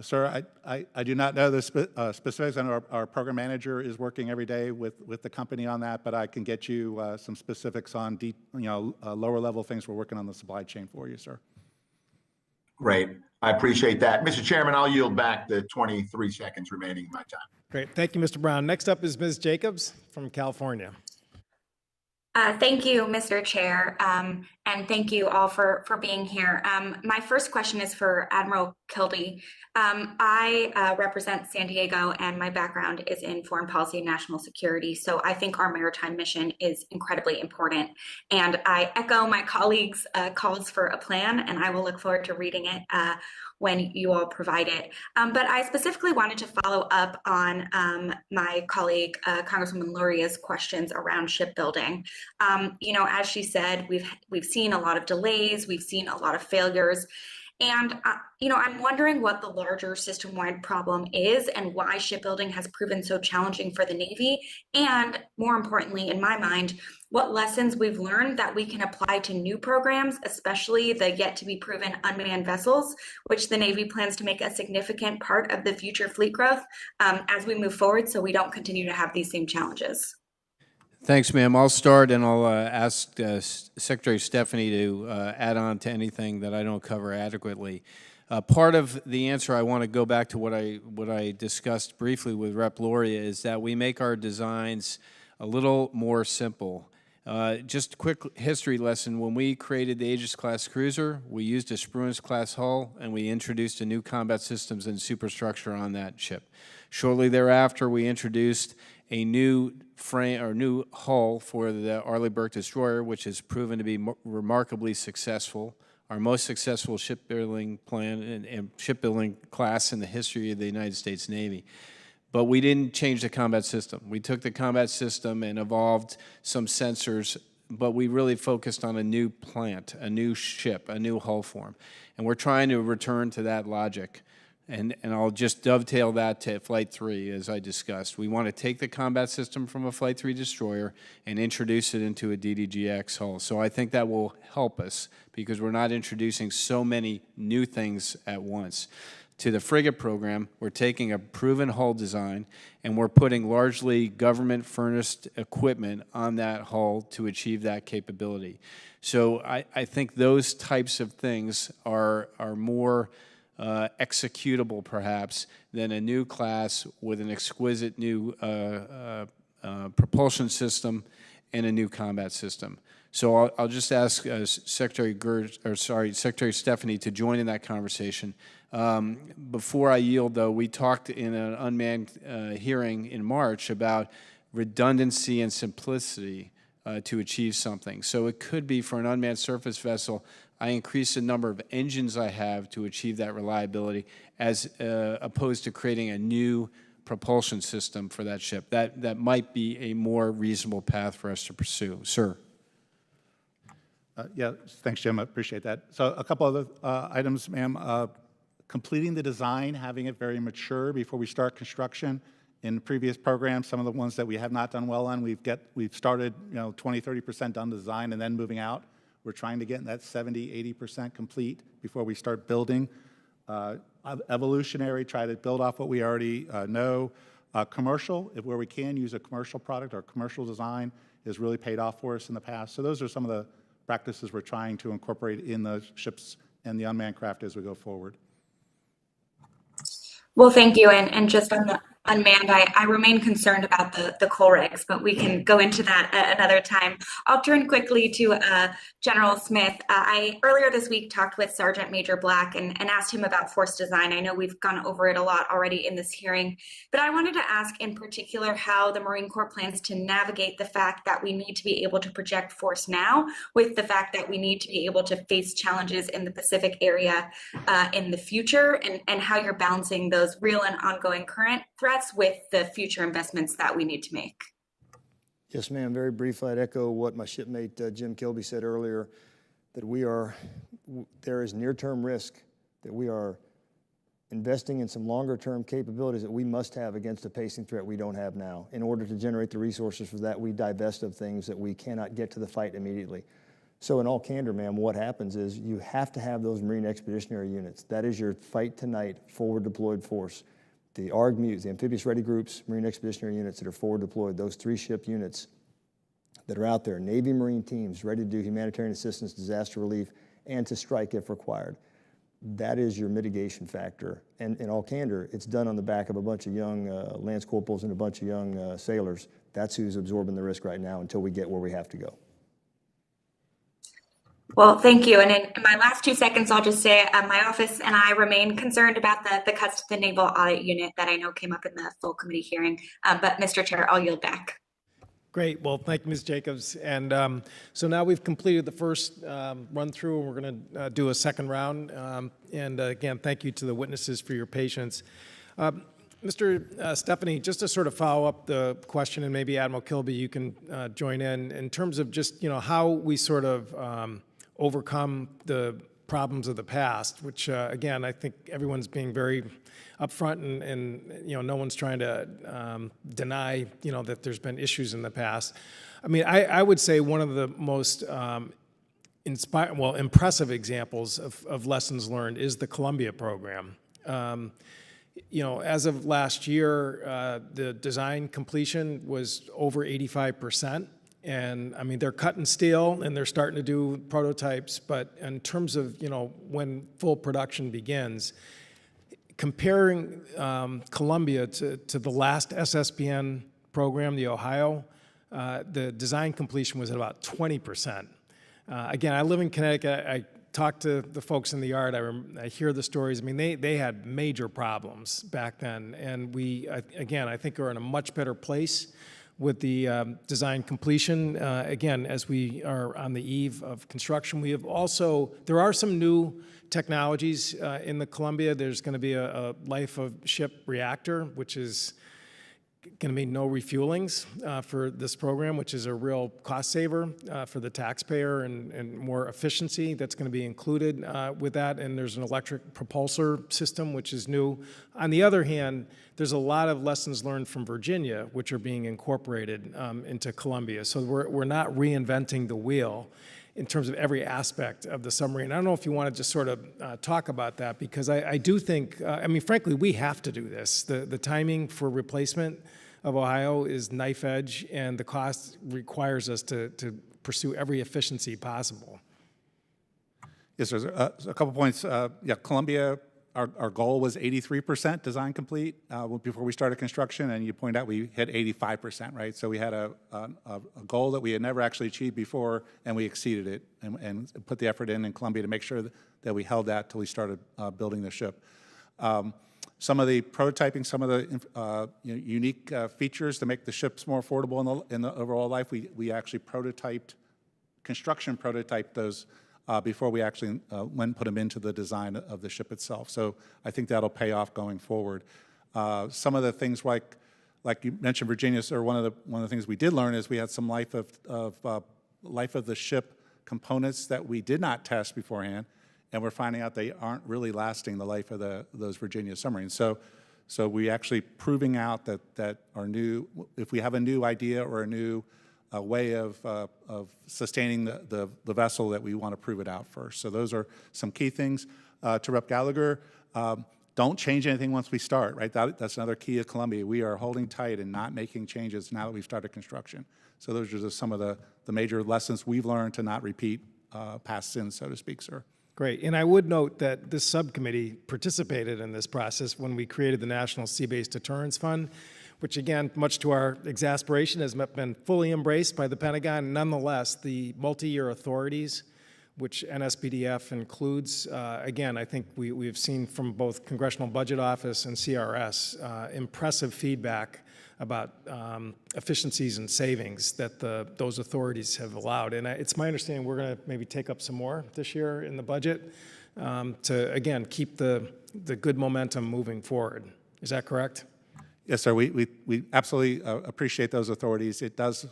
Sir, I do not know the specifics. I know our program manager is working every day with the company on that, but I can get you some specifics on lower level things we're working on the supply chain for you, sir. Great. I appreciate that. Mr. Chairman, I'll yield back the 23 seconds remaining of my time. Great. Thank you, Mr. Brown. Next up is Ms. Jacobs from California. Thank you, Mr. Chair, and thank you all for being here. My first question is for Admiral Kilby. I represent San Diego, and my background is in foreign policy and national security, so I think our maritime mission is incredibly important. And I echo my colleagues' calls for a plan, and I will look forward to reading it when you all provide it. But I specifically wanted to follow up on my colleague, Congresswoman Luria's questions around shipbuilding. As she said, we've seen a lot of delays, we've seen a lot of failures. And, I'm wondering what the larger system-wide problem is and why shipbuilding has proven so challenging for the Navy. And more importantly, in my mind, what lessons we've learned that we can apply to new programs, especially the yet-to-be-proven unmanned vessels, which the Navy plans to make a significant part of the future fleet growth as we move forward, so we don't continue to have these same challenges. Thanks, ma'am. I'll start, and I'll ask Secretary Stephanie to add on to anything that I don't cover adequately. Part of the answer, I want to go back to what I discussed briefly with Rep. Luria, is that we make our designs a little more simple. Just a quick history lesson. When we created the Aegis-class cruiser, we used a Spruance-class hull, and we introduced a new combat systems and superstructure on that ship. Shortly thereafter, we introduced a new frame or new hull for the Arleigh Burke destroyer, which has proven to be remarkably successful, our most successful shipbuilding plan and shipbuilding class in the history of the United States Navy. But we didn't change the combat system. We took the combat system and evolved some sensors, but we really focused on a new plant, a new ship, a new hull form. And we're trying to return to that logic. And I'll just dovetail that to Flight 3, as I discussed. We want to take the combat system from a Flight 3 destroyer and introduce it into a DDGX hull. So I think that will help us because we're not introducing so many new things at once. To the frigate program, we're taking a proven hull design and we're putting largely government-furnished equipment on that hull to achieve that capability. So I think those types of things are more executable, perhaps, than a new class with an exquisite new propulsion system and a new combat system. So I'll just ask Secretary Stephanie to join in that conversation. Before I yield, though, we talked in an unmanned hearing in March about redundancy and simplicity to achieve something. So it could be for an unmanned surface vessel, I increase the number of engines I have to achieve that reliability as opposed to creating a new propulsion system for that ship. That might be a more reasonable path for us to pursue. Sir. Yeah, thanks, Jim. I appreciate that. So a couple other items, ma'am. Completing the design, having it very mature before we start construction. In previous programs, some of the ones that we have not done well on, we've started 20, 30% done design and then moving out. We're trying to get in that 70, 80% complete before we start building. Evolutionary, try to build off what we already know. Commercial, where we can use a commercial product or commercial design, has really paid off for us in the past. So those are some of the practices we're trying to incorporate in the ships and the unmanned craft as we go forward. Well, thank you. And just on the unmanned, I remain concerned about the coal regs, but we can go into that another time. I'll turn quickly to General Smith. I earlier this week talked with Sergeant Major Black and asked him about force design. I know we've gone over it a lot already in this hearing, but I wanted to ask in particular how the Marine Corps plans to navigate the fact that we need to be able to project force now with the fact that we need to be able to face challenges in the Pacific area in the future, and how you're balancing those real and ongoing current threats with the future investments that we need to make. Yes, ma'am. Very briefly, I'd echo what my shipmate Jim Kilby said earlier, that there is near-term risk that we are investing in some longer-term capabilities that we must have against a pacing threat we don't have now. In order to generate the resources for that, we divest of things that we cannot get to the fight immediately. So in all candor, ma'am, what happens is you have to have those Marine Expeditionary Units. That is your fight tonight forward deployed force. The ARG-MUs, the Amphibious Ready Groups, Marine Expeditionary Units that are forward deployed, those 3-ship units that are out there, Navy Marine teams ready to do humanitarian assistance, disaster relief, and to strike if required. That is your mitigation factor. And in all candor, it's done on the back of a bunch of young Lance Corporals and a bunch of young sailors. That's who's absorbing the risk right now until we get where we have to go. Well, thank you. And in my last 2 seconds, I'll just say my office and I remain concerned about the cuts to the Naval Audit Unit that I know came up in the full committee hearing. But Mr. Chair, I'll yield back. Great. Well, thank you, Ms. Jacobs. And so now we've completed the first run through, and we're going to do a second round. And again, thank you to the witnesses for your patience. Mr. Stephanie, just to sort of follow up the question, and maybe Admiral Kilby, you can join in terms of just, how we sort of overcome the problems of the past, which again, I think everyone's being very upfront and no one's trying to deny, that there's been issues in the past. I mean, I would say one of the most impressive examples of lessons learned is the Columbia program. As of last year, the design completion was over 85%. And I mean, they're cutting steel and they're starting to do prototypes, but in terms of, when full production begins, comparing Columbia to the last SSBN program, the Ohio, the design completion was at about 20%. Again, I live in Connecticut. I talk to the folks in the yard. I hear the stories. I mean, they had major problems back then. And I think are in a much better place with the design completion. Again, as we are on the eve of construction, there are some new technologies in the Columbia. There's going to be a life of ship reactor, which is going to be no refuelings for this program, which is a real cost saver for the taxpayer and more efficiency that's going to be included with that. And there's an electric propulsor system, which is new. On the other hand, there's a lot of lessons learned from Virginia, which are being incorporated into Columbia. So we're not reinventing the wheel in terms of every aspect of the submarine. I don't know if you want to just sort of talk about that, because I do think, I mean, frankly, we have to do this. The timing for replacement of Ohio is knife edge, and the cost requires us to pursue every efficiency possible. Yes, there's a couple points. Yeah, Columbia, our goal was 83% design complete before we started construction, and you point out we hit 85%, right? So we had a goal that we had never actually achieved before, and we exceeded it, and put the effort in Columbia to make sure that we held that till we started building the ship. Some of the prototyping, some of the unique features to make the ships more affordable in the overall life, we actually construction prototyped those before we actually went and put them into the design of the ship itself. So I think that'll pay off going forward. Some of the things like you mentioned, Virginia, sir, one of the things we did learn is we had some life of the ship components that we did not test beforehand, and we're finding out they aren't really lasting the life of those Virginia submarines. So we actually proving out that our new, if we have a new idea or a new way of sustaining the vessel, that we want to prove it out first. So those are some key things. To Rep. Gallagher, don't change anything once we start, right? That's another key of Columbia. We are holding tight and not making changes now that we've started construction. So those are just some of the major lessons we've learned to not repeat past sins, so to speak, sir. Great. And I would note that this subcommittee participated in this process when we created the National Sea-Based Deterrence Fund, which, again, much to our exasperation, has been fully embraced by the Pentagon. Nonetheless, the multi-year authorities, which NSPDF includes, again, I think we've seen from both Congressional Budget Office and CRS impressive feedback about efficiencies and savings that those authorities have allowed. And it's my understanding we're going to maybe take up some more this year in the budget to, again, keep the good momentum moving forward. Is that correct? Yes, sir. We absolutely appreciate those authorities. It does,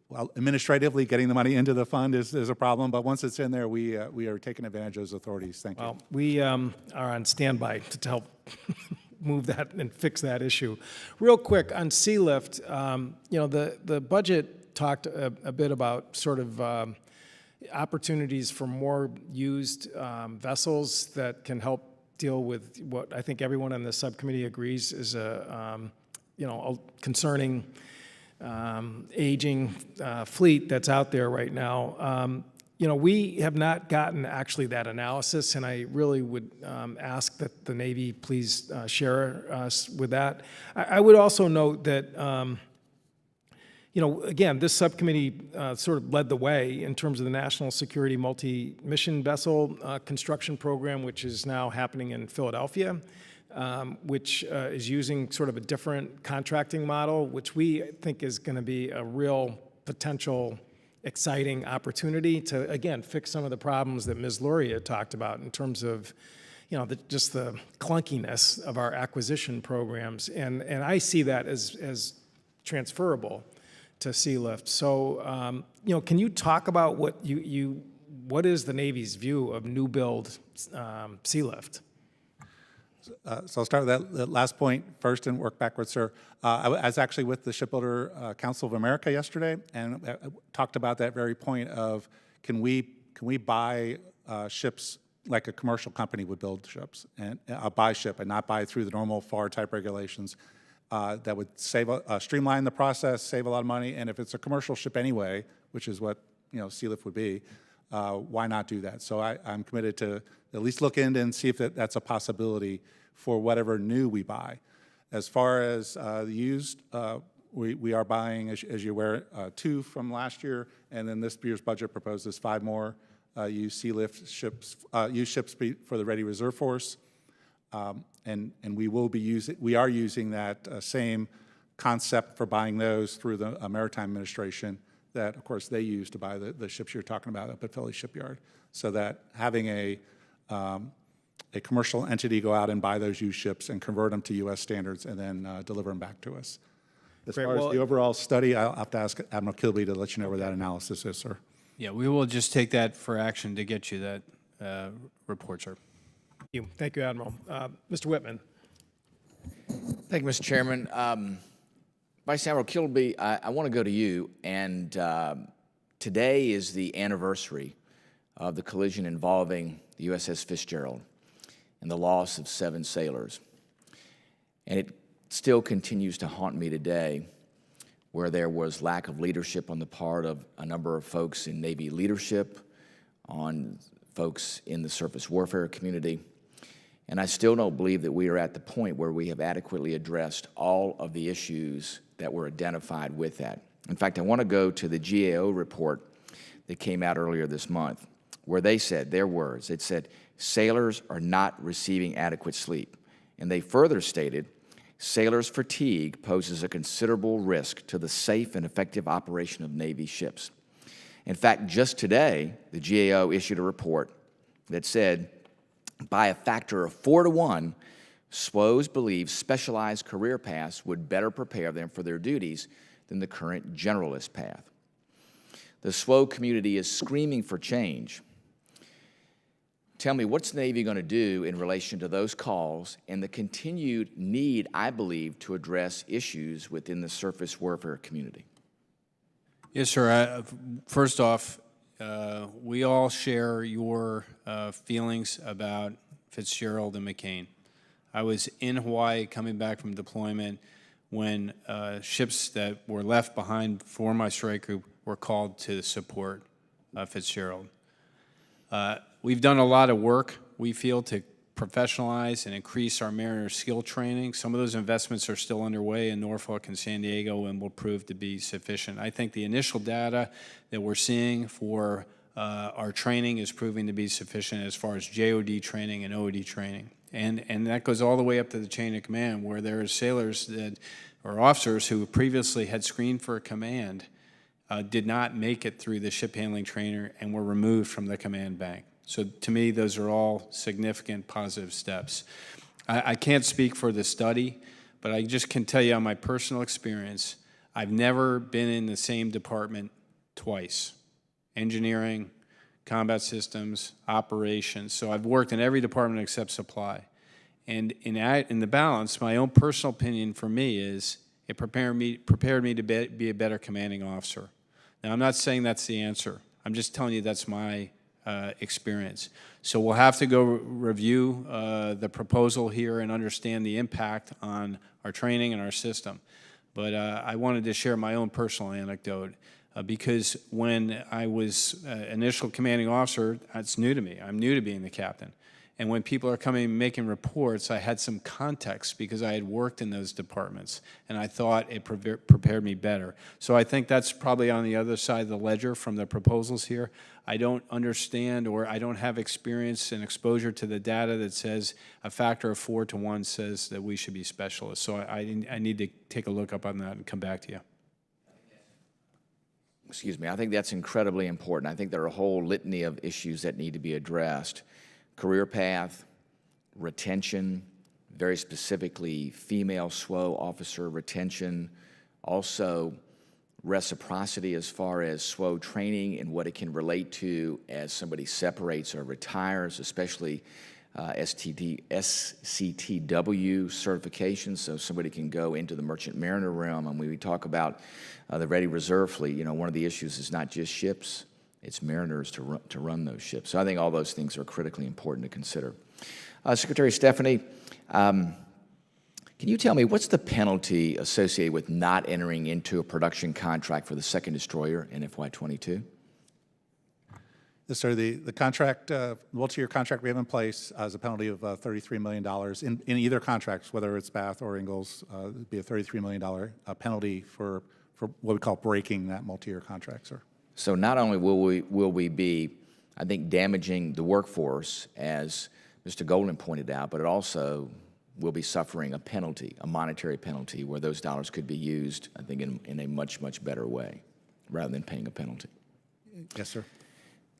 well, administratively, getting the money into the fund is a problem, but once it's in there, we are taking advantage of those authorities. Thank you. Well, we are on standby to help move that and fix that issue. Real quick on Sea Lift, the budget talked a bit about sort of opportunities for more used vessels that can help deal with what I think everyone on the subcommittee agrees is a concerning aging fleet that's out there right now. We have not gotten actually that analysis, and I really would ask that the Navy please share us with that. I would also note that, again, this subcommittee sort of led the way in terms of the National Security Multi-Mission Vessel construction program, which is now happening in Philadelphia, which is using sort of a different contracting model, which we think is going to be a real potential exciting opportunity to, again, fix some of the problems that Ms. Luria talked about in terms of, just the clunkiness of our acquisition programs. And I see that as transferable to Sea Lift. So, can you talk about what is the Navy's view of new build Sea Lift? So I'll start with that last point first and work backwards, sir. I was actually with the Shipbuilder Council of America yesterday and talked about that very point of can we buy ships like a commercial company would build ships, and buy ship and not buy through the normal FAR type regulations. That would streamline the process, save a lot of money, and if it's a commercial ship anyway, which is what Sea Lift would be, why not do that? So I'm committed to at least look into and see if that's a possibility for whatever new we buy. As far as the used, we are buying, as you're aware, 2 from last year, and then this year's budget proposes 5 more used Sea Lift ships, used ships for the Ready Reserve Force. And we are using that same concept for buying those through the Maritime Administration that, of course, they use to buy the ships you're talking about up at Philly Shipyard. So that having a commercial entity go out and buy those used ships and convert them to U.S. standards and then deliver them back to us. As Great. far as Well, the overall study, I'll have to ask Admiral Kilby to let you know where that analysis is, sir. Yeah, we will just take that for action to get you that report, sir. Thank you, Admiral. Mr. Whitman. Thank you, Mr. Chairman. Vice Admiral Kilby, I want to go to you. And today is the anniversary of the collision involving the USS Fitzgerald and the loss of 7 sailors. And it still continues to haunt me today, where there was lack of leadership on the part of a number of folks in Navy leadership, on folks in the surface warfare community. And I still don't believe that we are at the point where we have adequately addressed all of the issues that were identified with that. In fact, I want to go to the GAO report that came out earlier this month, where they said, their words, it said, sailors are not receiving adequate sleep. And they further stated, sailors' fatigue poses a considerable risk to the safe and effective operation of Navy ships. In fact, just today, the GAO issued a report that said, by a factor of 4 to 1, SWOs believe specialized career paths would better prepare them for their duties than the current generalist path. The SWO community is screaming for change. Tell me, what's the Navy going to do in relation to those calls and the continued need, I believe, to address issues within the surface warfare community? Yes, sir. First off, we all share your feelings about Fitzgerald and McCain. I was in Hawaii coming back from deployment when ships that were left behind for my strike group were called to support Fitzgerald. We've done a lot of work, we feel, to professionalize and increase our mariner skill training. Some of those investments are still underway in Norfolk and San Diego and will prove to be sufficient. I think the initial data that we're seeing for our training is proving to be sufficient as far as JOD training and OD training. And that goes all the way up to the chain of command, where there are sailors that, or officers who previously had screened for a command, did not make it through the ship handling trainer and were removed from the command bank. So to me, those are all significant positive steps. I can't speak for the study, but I just can tell you on my personal experience, I've never been in the same department twice. Engineering, combat systems, operations. So I've worked in every department except supply. And in the balance, my own personal opinion for me is it prepared me to be a better commanding officer. Now, I'm not saying that's the answer. I'm just telling you that's my experience. So we'll have to go review the proposal here and understand the impact on our training and our system. But I wanted to share my own personal anecdote because when I was initial commanding officer, that's new to me. I'm new to being the captain. And when people are coming and making reports, I had some context because I had worked in those departments, and I thought it prepared me better. So I think that's probably on the other side of the ledger from the proposals here. I don't understand, or I don't have experience and exposure to the data that says a factor of 4 to 1 says that we should be specialists. So I need to take a look up on that and come back to you. Excuse me, I think that's incredibly important. I think there are a whole litany of issues that need to be addressed. Career path, retention, very specifically female SWO officer retention, also reciprocity as far as SWO training and what it can relate to as somebody separates or retires, especially SCTW certification, so somebody can go into the merchant mariner realm. And when we talk about the ready reserve fleet, you know, one of the issues is not just ships, it's mariners to run those ships. So I think all those things are critically important to consider. Secretary Stephanie, can you tell me what's the penalty associated with not entering into a production contract for the second destroyer in FY22? Yes, sir. The contract, multi-year contract we have in place has a penalty of $33 million in either contracts, whether it's Bath or Ingalls. It'd be a $33 million penalty for what we call breaking that multi-year contract, sir. So not only will we be, I think, damaging the workforce, as Mr. Golden pointed out, but it also will be suffering a penalty, a monetary penalty, where those dollars could be used, I think, in a much, much better way, rather than paying a penalty. Yes, sir.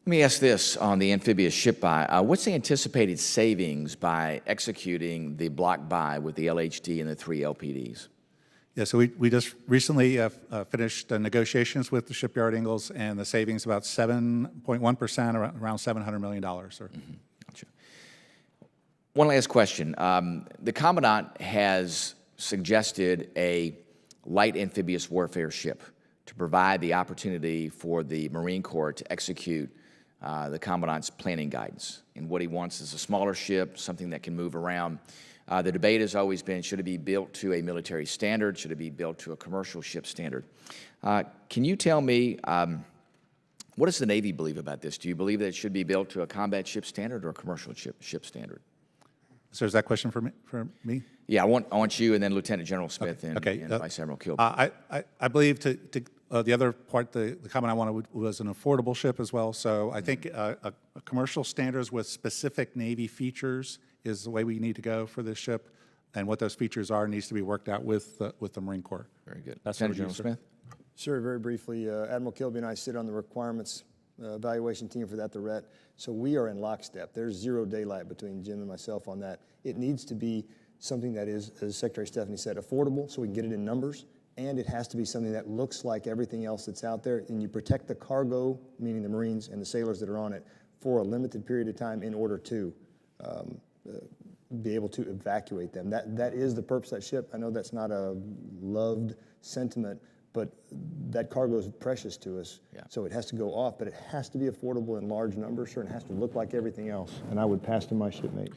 Let me ask this on the amphibious ship buy. What's the anticipated savings by executing the block buy with the LHD and the 3 LPDs? Yeah, so we just recently finished negotiations with the shipyard Ingalls, and the savings about 7.1%, around $700 million. Sir. Gotcha. One last question. The Commandant has suggested a light amphibious warfare ship to provide the opportunity for the Marine Corps to execute the Commandant's planning guidance. And what he wants is a smaller ship, something that can move around. The debate has always been, should it be built to a military standard? Should it be built to a commercial ship standard? Can you tell me, what does the Navy believe about this? Do you believe that it should be built to a combat ship standard or a commercial ship standard? So is that question for me? Yeah, I want you and then Lieutenant General Smith and Vice Admiral Kilby. I believe the other part, the comment I wanted was an affordable ship as well. So I think a commercial standards with specific Navy features is the way we need to go for this ship, and what those features are needs to be worked out with the Marine Corps. Very good. Lieutenant General Smith? Sir, very briefly, Admiral Kilby and I sit on the requirements evaluation team for that, the RET. So we are in lockstep. There's zero daylight between Jim and myself on that. It needs to be something that is, as Secretary Stephanie said, affordable, so we can get it in numbers, and it has to be something that looks like everything else that's out there, and you protect the cargo, meaning the Marines and the sailors that are on it, for a limited period of time in order to be able to evacuate them. That is the purpose of that ship. I know that's not a loved sentiment, but that cargo is precious to us. Yeah. So it has to go off, but it has to be affordable in large numbers, sir, and it has to look like everything else. And I would pass to my shipmate.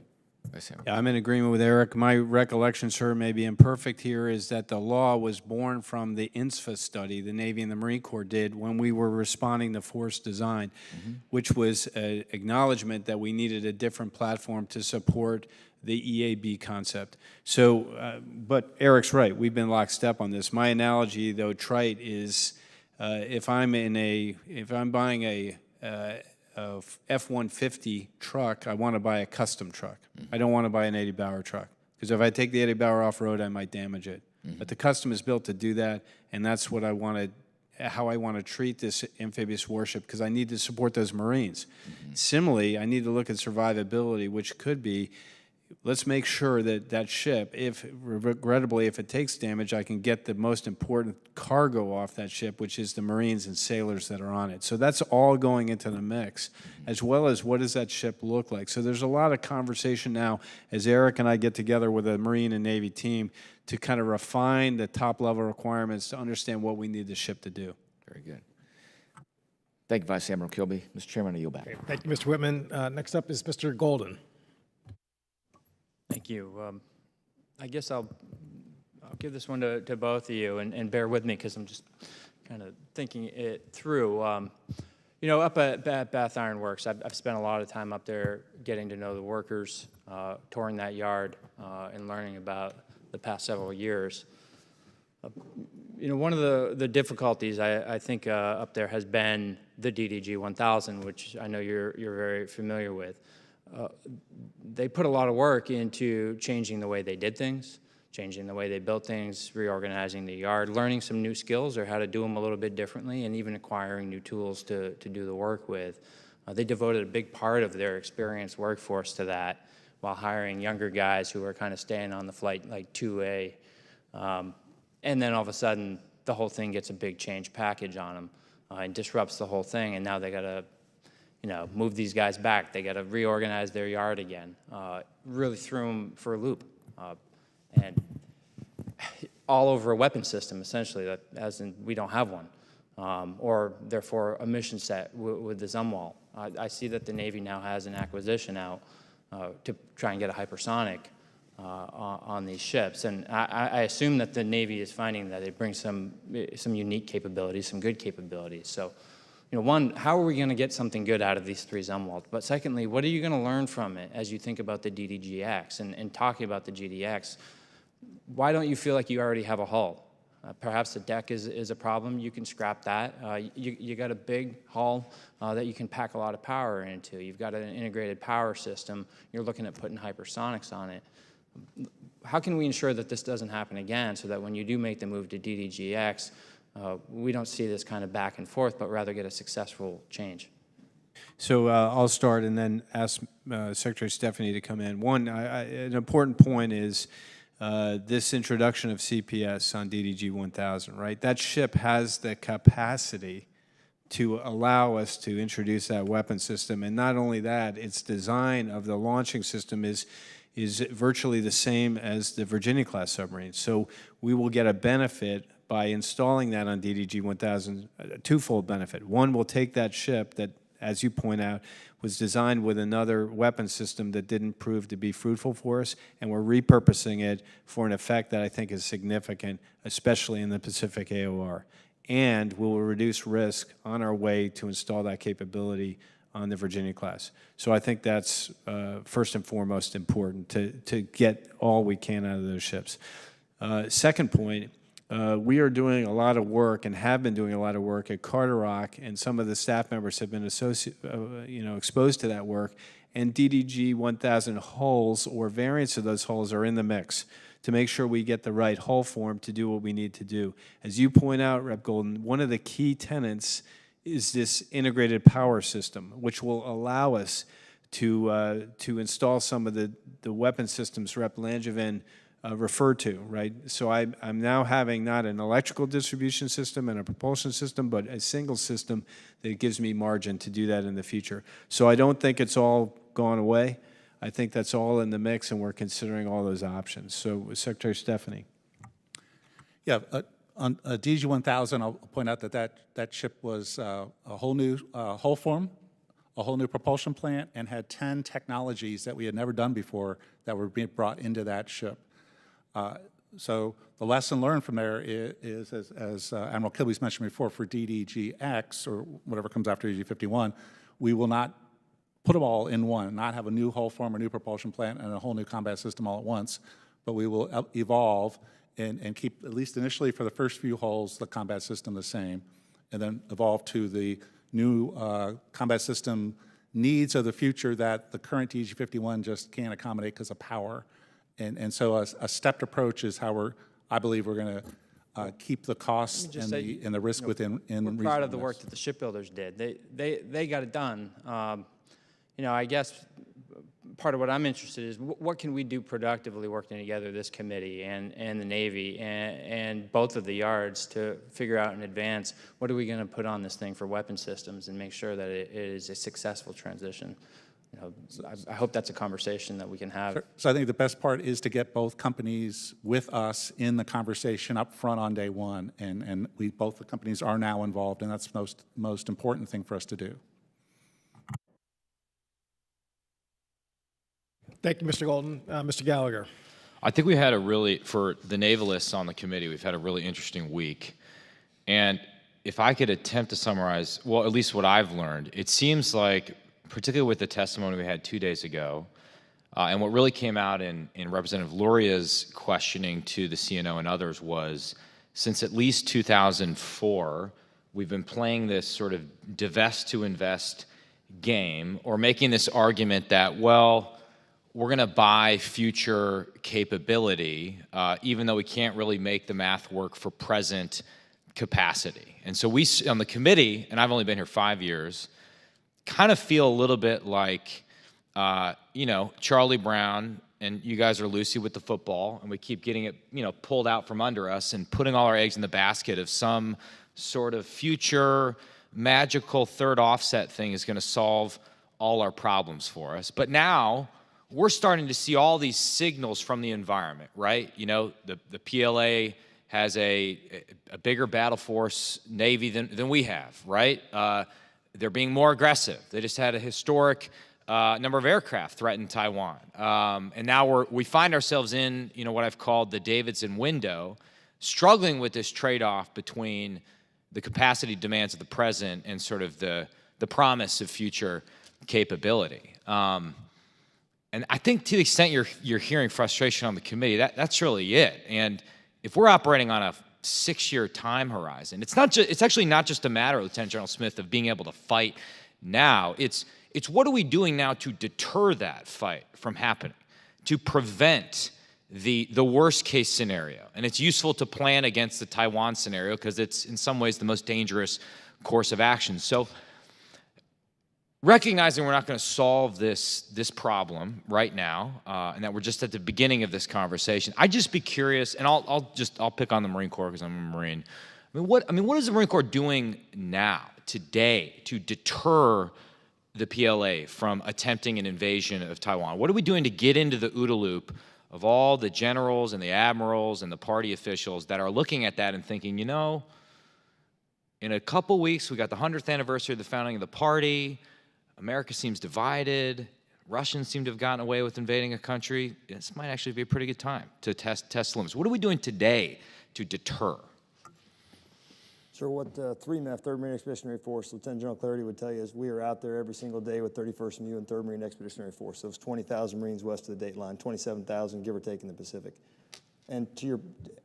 Yeah, I'm in agreement with Eric. My recollection, sir, may be imperfect here, is that the law was born from the INSFA study the Navy and the Marine Corps did when we were responding to force design, which was an acknowledgement that we needed a different platform to support the EAB concept. So, but Eric's right. We've been lockstep on this. My analogy, though, trite, is if I'm buying a F-150 truck, I want to buy a custom truck. I don't want to buy an 80-Bauer truck, because if I take the 80-Bauer off-road, I might damage it. But the custom is built to do that, and that's what how I want to treat this amphibious warship, because I need to support those Marines. Similarly, I need to look at survivability, which could be, let's make sure that that ship, regrettably, if it takes damage, I can get the most important cargo off that ship, which is the Marines and sailors that are on it. So that's all going into the mix, as well as what does that ship look like. So there's a lot of conversation now as Eric and I get together with a Marine and Navy team to kind of refine the top-level requirements to understand what we need the ship to do. Very good. Thank you, Vice Admiral Kilby. Mr. Chairman, I yield back. Thank you, Mr. Whitman. Next up is Mr. Golden. Thank you. I guess I'll give this one to both of you, and bear with me because I'm just kind of thinking it through. You know, up at Bath Iron Works, I've spent a lot of time up there getting to know the workers, touring that yard, and learning about the past several years. You know, one of the difficulties I think up there has been the DDG 1000, which I know you're very familiar with. They put a lot of work into changing the way they did things, changing the way they built things, reorganizing the yard, learning some new skills or how to do them a little bit differently, and even acquiring new tools to do the work with. They devoted a big part of their experienced workforce to that, while hiring younger guys who were kind of staying on the flight like 2A. And then all of a sudden, the whole thing gets a big change package on them and disrupts the whole thing, and now they got to move these guys back. They got to reorganize their yard again. Really threw them for a loop. And all over a weapon system, essentially, as in we don't have one. Or therefore a mission set with the Zumwalt. I see that the Navy now has an acquisition out to try and get a hypersonic on these ships. And I assume that the Navy is finding that it brings some unique capabilities, some good capabilities. So, one, how are we going to get something good out of these three Zumwalt? But secondly, what are you going to learn from it as you think about the DDGX and talking about the GDX? Why don't you feel like you already have a hull? Perhaps the deck is a problem. You can scrap that. You got a big hull that you can pack a lot of power into. You've got an integrated power system. You're looking at putting hypersonics on it. How can we ensure that this doesn't happen again, so that when you do make the move to DDGX, we don't see this kind of back and forth, but rather get a successful change? So I'll start and then ask Secretary Stephanie to come in. One, an important point is this introduction of CPS on DDG 1000, right? That ship has the capacity to allow us to introduce that weapon system. And not only that, its design of the launching system is virtually the same as the Virginia-class submarine. So we will get a benefit by installing that on DDG 1000, a twofold benefit. One, we'll take that ship that, as you point out, was designed with another weapon system that didn't prove to be fruitful for us, and we're repurposing it for an effect that I think is significant, especially in the Pacific AOR. And we will reduce risk on our way to install that capability on the Virginia class. So I think that's first and foremost important to get all we can out of those ships. Second point, we are doing a lot of work and have been doing a lot of work at Carderock, and some of the staff members have been exposed to that work, and DDG 1000 hulls or variants of those hulls are in the mix to make sure we get the right hull form to do what we need to do. As you point out, Rep. Golden, one of the key tenets is this integrated power system, which will allow us to install some of the weapon systems Rep. Langevin referred to, right? So I'm now having not an electrical distribution system and a propulsion system, but a single system that gives me margin to do that in the future. So I don't think it's all gone away. I think that's all in the mix, and we're considering all those options. So, Secretary Stephanie. Yeah, on DG 1000, I'll point out that ship was a whole new hull form, a whole new propulsion plant, and had 10 technologies that we had never done before that were being brought into that ship. So the lesson learned from there is as Admiral Kilby's mentioned before, for DDGX, or whatever comes after DDG-51, we will not put them all in one, not have a new hull form, a new propulsion plant, and a whole new combat system all at once, but we will evolve and keep, at least initially for the first few hulls, the combat system the same, and then evolve to the new combat system needs of the future that the current DG-51 just can't accommodate because of power. And so a stepped approach is how I believe we're going to keep the costs and the risk within We're proud of the work that the shipbuilders did. They got it done. I guess part of what I'm interested in is what can we do productively working together, this committee and the Navy and both of the yards, to figure out in advance what are we going to put on this thing for weapon systems and make sure that it is a successful transition. I hope that's a conversation that we can have. So I think the best part is to get both companies with us in the conversation up front on day one, and both the companies are now involved, and that's the most important thing for us to do. Thank you, Mr. Golden. Mr. Gallagher. I think for the navalists on the committee, we've had a really interesting week. And if I could attempt to summarize, well, at least what I've learned, it seems like, particularly with the testimony we had 2 days ago, and what really came out in Representative Luria's questioning to the CNO and others was, since at least 2004, we've been playing this sort of divest to invest game, or making this argument that, well, we're going to buy future capability, even though we can't really make the math work for present capacity. And so we, on the committee, and I've only been here 5 years, kind of feel a little bit like, Charlie Brown, and you guys are Lucy with the football, and we keep getting it, pulled out from under us and putting all our eggs in the basket of some sort of future magical third offset thing is going to solve all our problems for us. But now we're starting to see all these signals from the environment, right? The PLA has a bigger battle force Navy than we have, right? They're being more aggressive. They just had a historic number of aircraft threaten Taiwan. And now we find ourselves in, what I've called the Davidson window, struggling with this trade-off between the capacity demands of the present and sort of the promise of future capability. And I think to the extent you're hearing frustration on the committee, that's really it. And if we're operating on a 6-year time horizon, it's actually not just a matter, Lieutenant General Smith, of being able to fight now. It's what are we doing now to deter that fight from happening, to prevent the worst case scenario. And it's useful to plan against the Taiwan scenario because it's in some ways the most dangerous course of action. So recognizing we're not going to solve this problem right now, and that we're just at the beginning of this conversation, I'd just be curious, and I'll pick on the Marine Corps because I'm a Marine. What is the Marine Corps doing now, today, to deter the PLA from attempting an invasion of Taiwan? What are we doing to get into the OODA loop of all the generals and the admirals and the party officials that are looking at that and thinking, you know, in a couple weeks, we got the 100th anniversary of the founding of the party. America seems divided. Russians seem to have gotten away with invading a country. This might actually be a pretty good time to test limits. What are we doing today to deter? So what 3MEF, 3rd Marine Expeditionary Force, Lieutenant General Clarity would tell you is we are out there every single day with 31st MU and 3rd Marine Expeditionary Force. So it's 20,000 Marines west of the date line, 27,000 give or take in the Pacific. And to your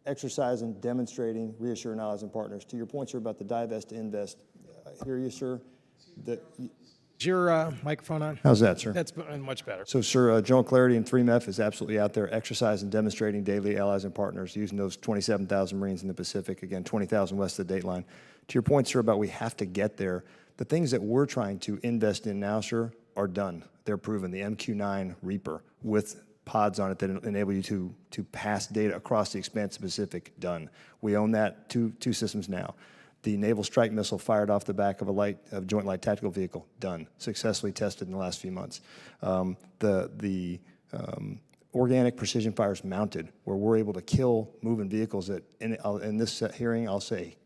exercising, demonstrating, reassuring allies and partners, to your point, sir, about the divest to invest, I hear you, sir. Is your microphone on? How's that, sir? That's much better. So, sir, General Clarity and 3MEF is absolutely out there exercising, demonstrating daily allies and partners, using those 27,000 Marines in the Pacific, again, 20,000 west of the date line. To your point, sir, about we have to get there, the things that we're trying to invest in now, sir, are done. They're proven. The MQ-9 Reaper with pods on it that enable you to pass data across the expansive Pacific, done. We own that, two systems now. The Naval Strike Missile fired off the back of a Joint Light Tactical Vehicle, done. Successfully tested in the last few months. The Organic Precision Fires mounted, where we're able to kill moving vehicles at, in this hearing, I'll say,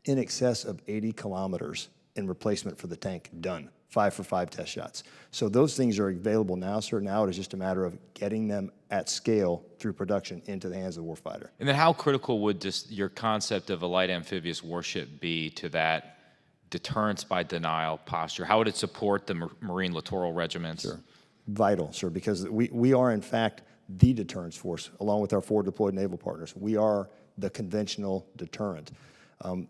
in excess of 80 kilometers in replacement for the tank, done. 5 for 5 test shots. So those things are available now, sir. Now it is just a matter of getting them at scale through production into the hands of the warfighter. And then how critical would just your concept of a light amphibious warship be to that deterrence by denial posture? How would it support the Marine littoral regiments? Sure. Vital, sir, because we are, in fact, the deterrence force, along with our 4 deployed naval partners. We are the conventional deterrent.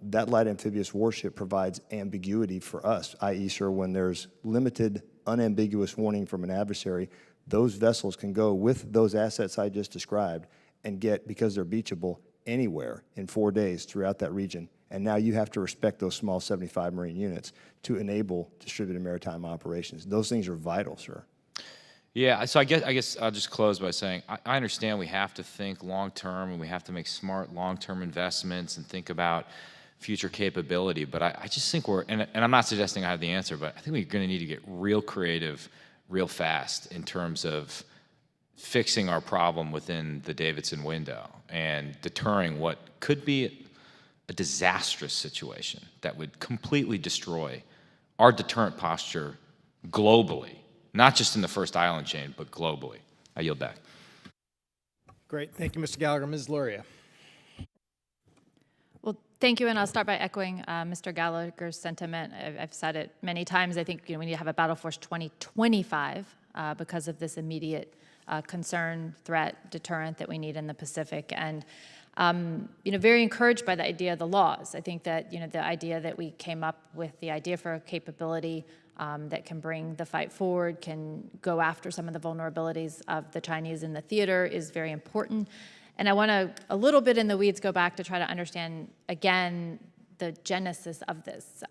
That light amphibious warship provides ambiguity for us, i.e., sir, when there's limited, unambiguous warning from an adversary, those vessels can go with those assets I just described and get, because they're beachable, anywhere in 4 days throughout that region. And now you have to respect those small 75 Marine units to enable distributed maritime operations. Those things are vital, sir. Yeah, so I guess I'll just close by saying I understand we have to think long-term and we have to make smart long-term investments and think about future capability, but I just think and I'm not suggesting I have the answer, but I think we're going to need to get real creative real fast in terms of fixing our problem within the Davidson window and deterring what could be a disastrous situation that would completely destroy our deterrent posture globally. Not just in the first island chain, but globally. I yield back. Great. Thank you, Mr. Gallagher. Ms. Luria. Well, thank you, and I'll start by echoing Mr. Gallagher's sentiment. I've said it many times. I think we need to have a Battle Force 2025 because of this immediate concern, threat, deterrent that we need in the Pacific. And very encouraged by the idea of the laws. I think that the idea that we came up with, the idea for a capability that can bring the fight forward, can go after some of the vulnerabilities of the Chinese in the theater is very important. And I want to, a little bit in the weeds, go back to try to understand, again, the genesis of this.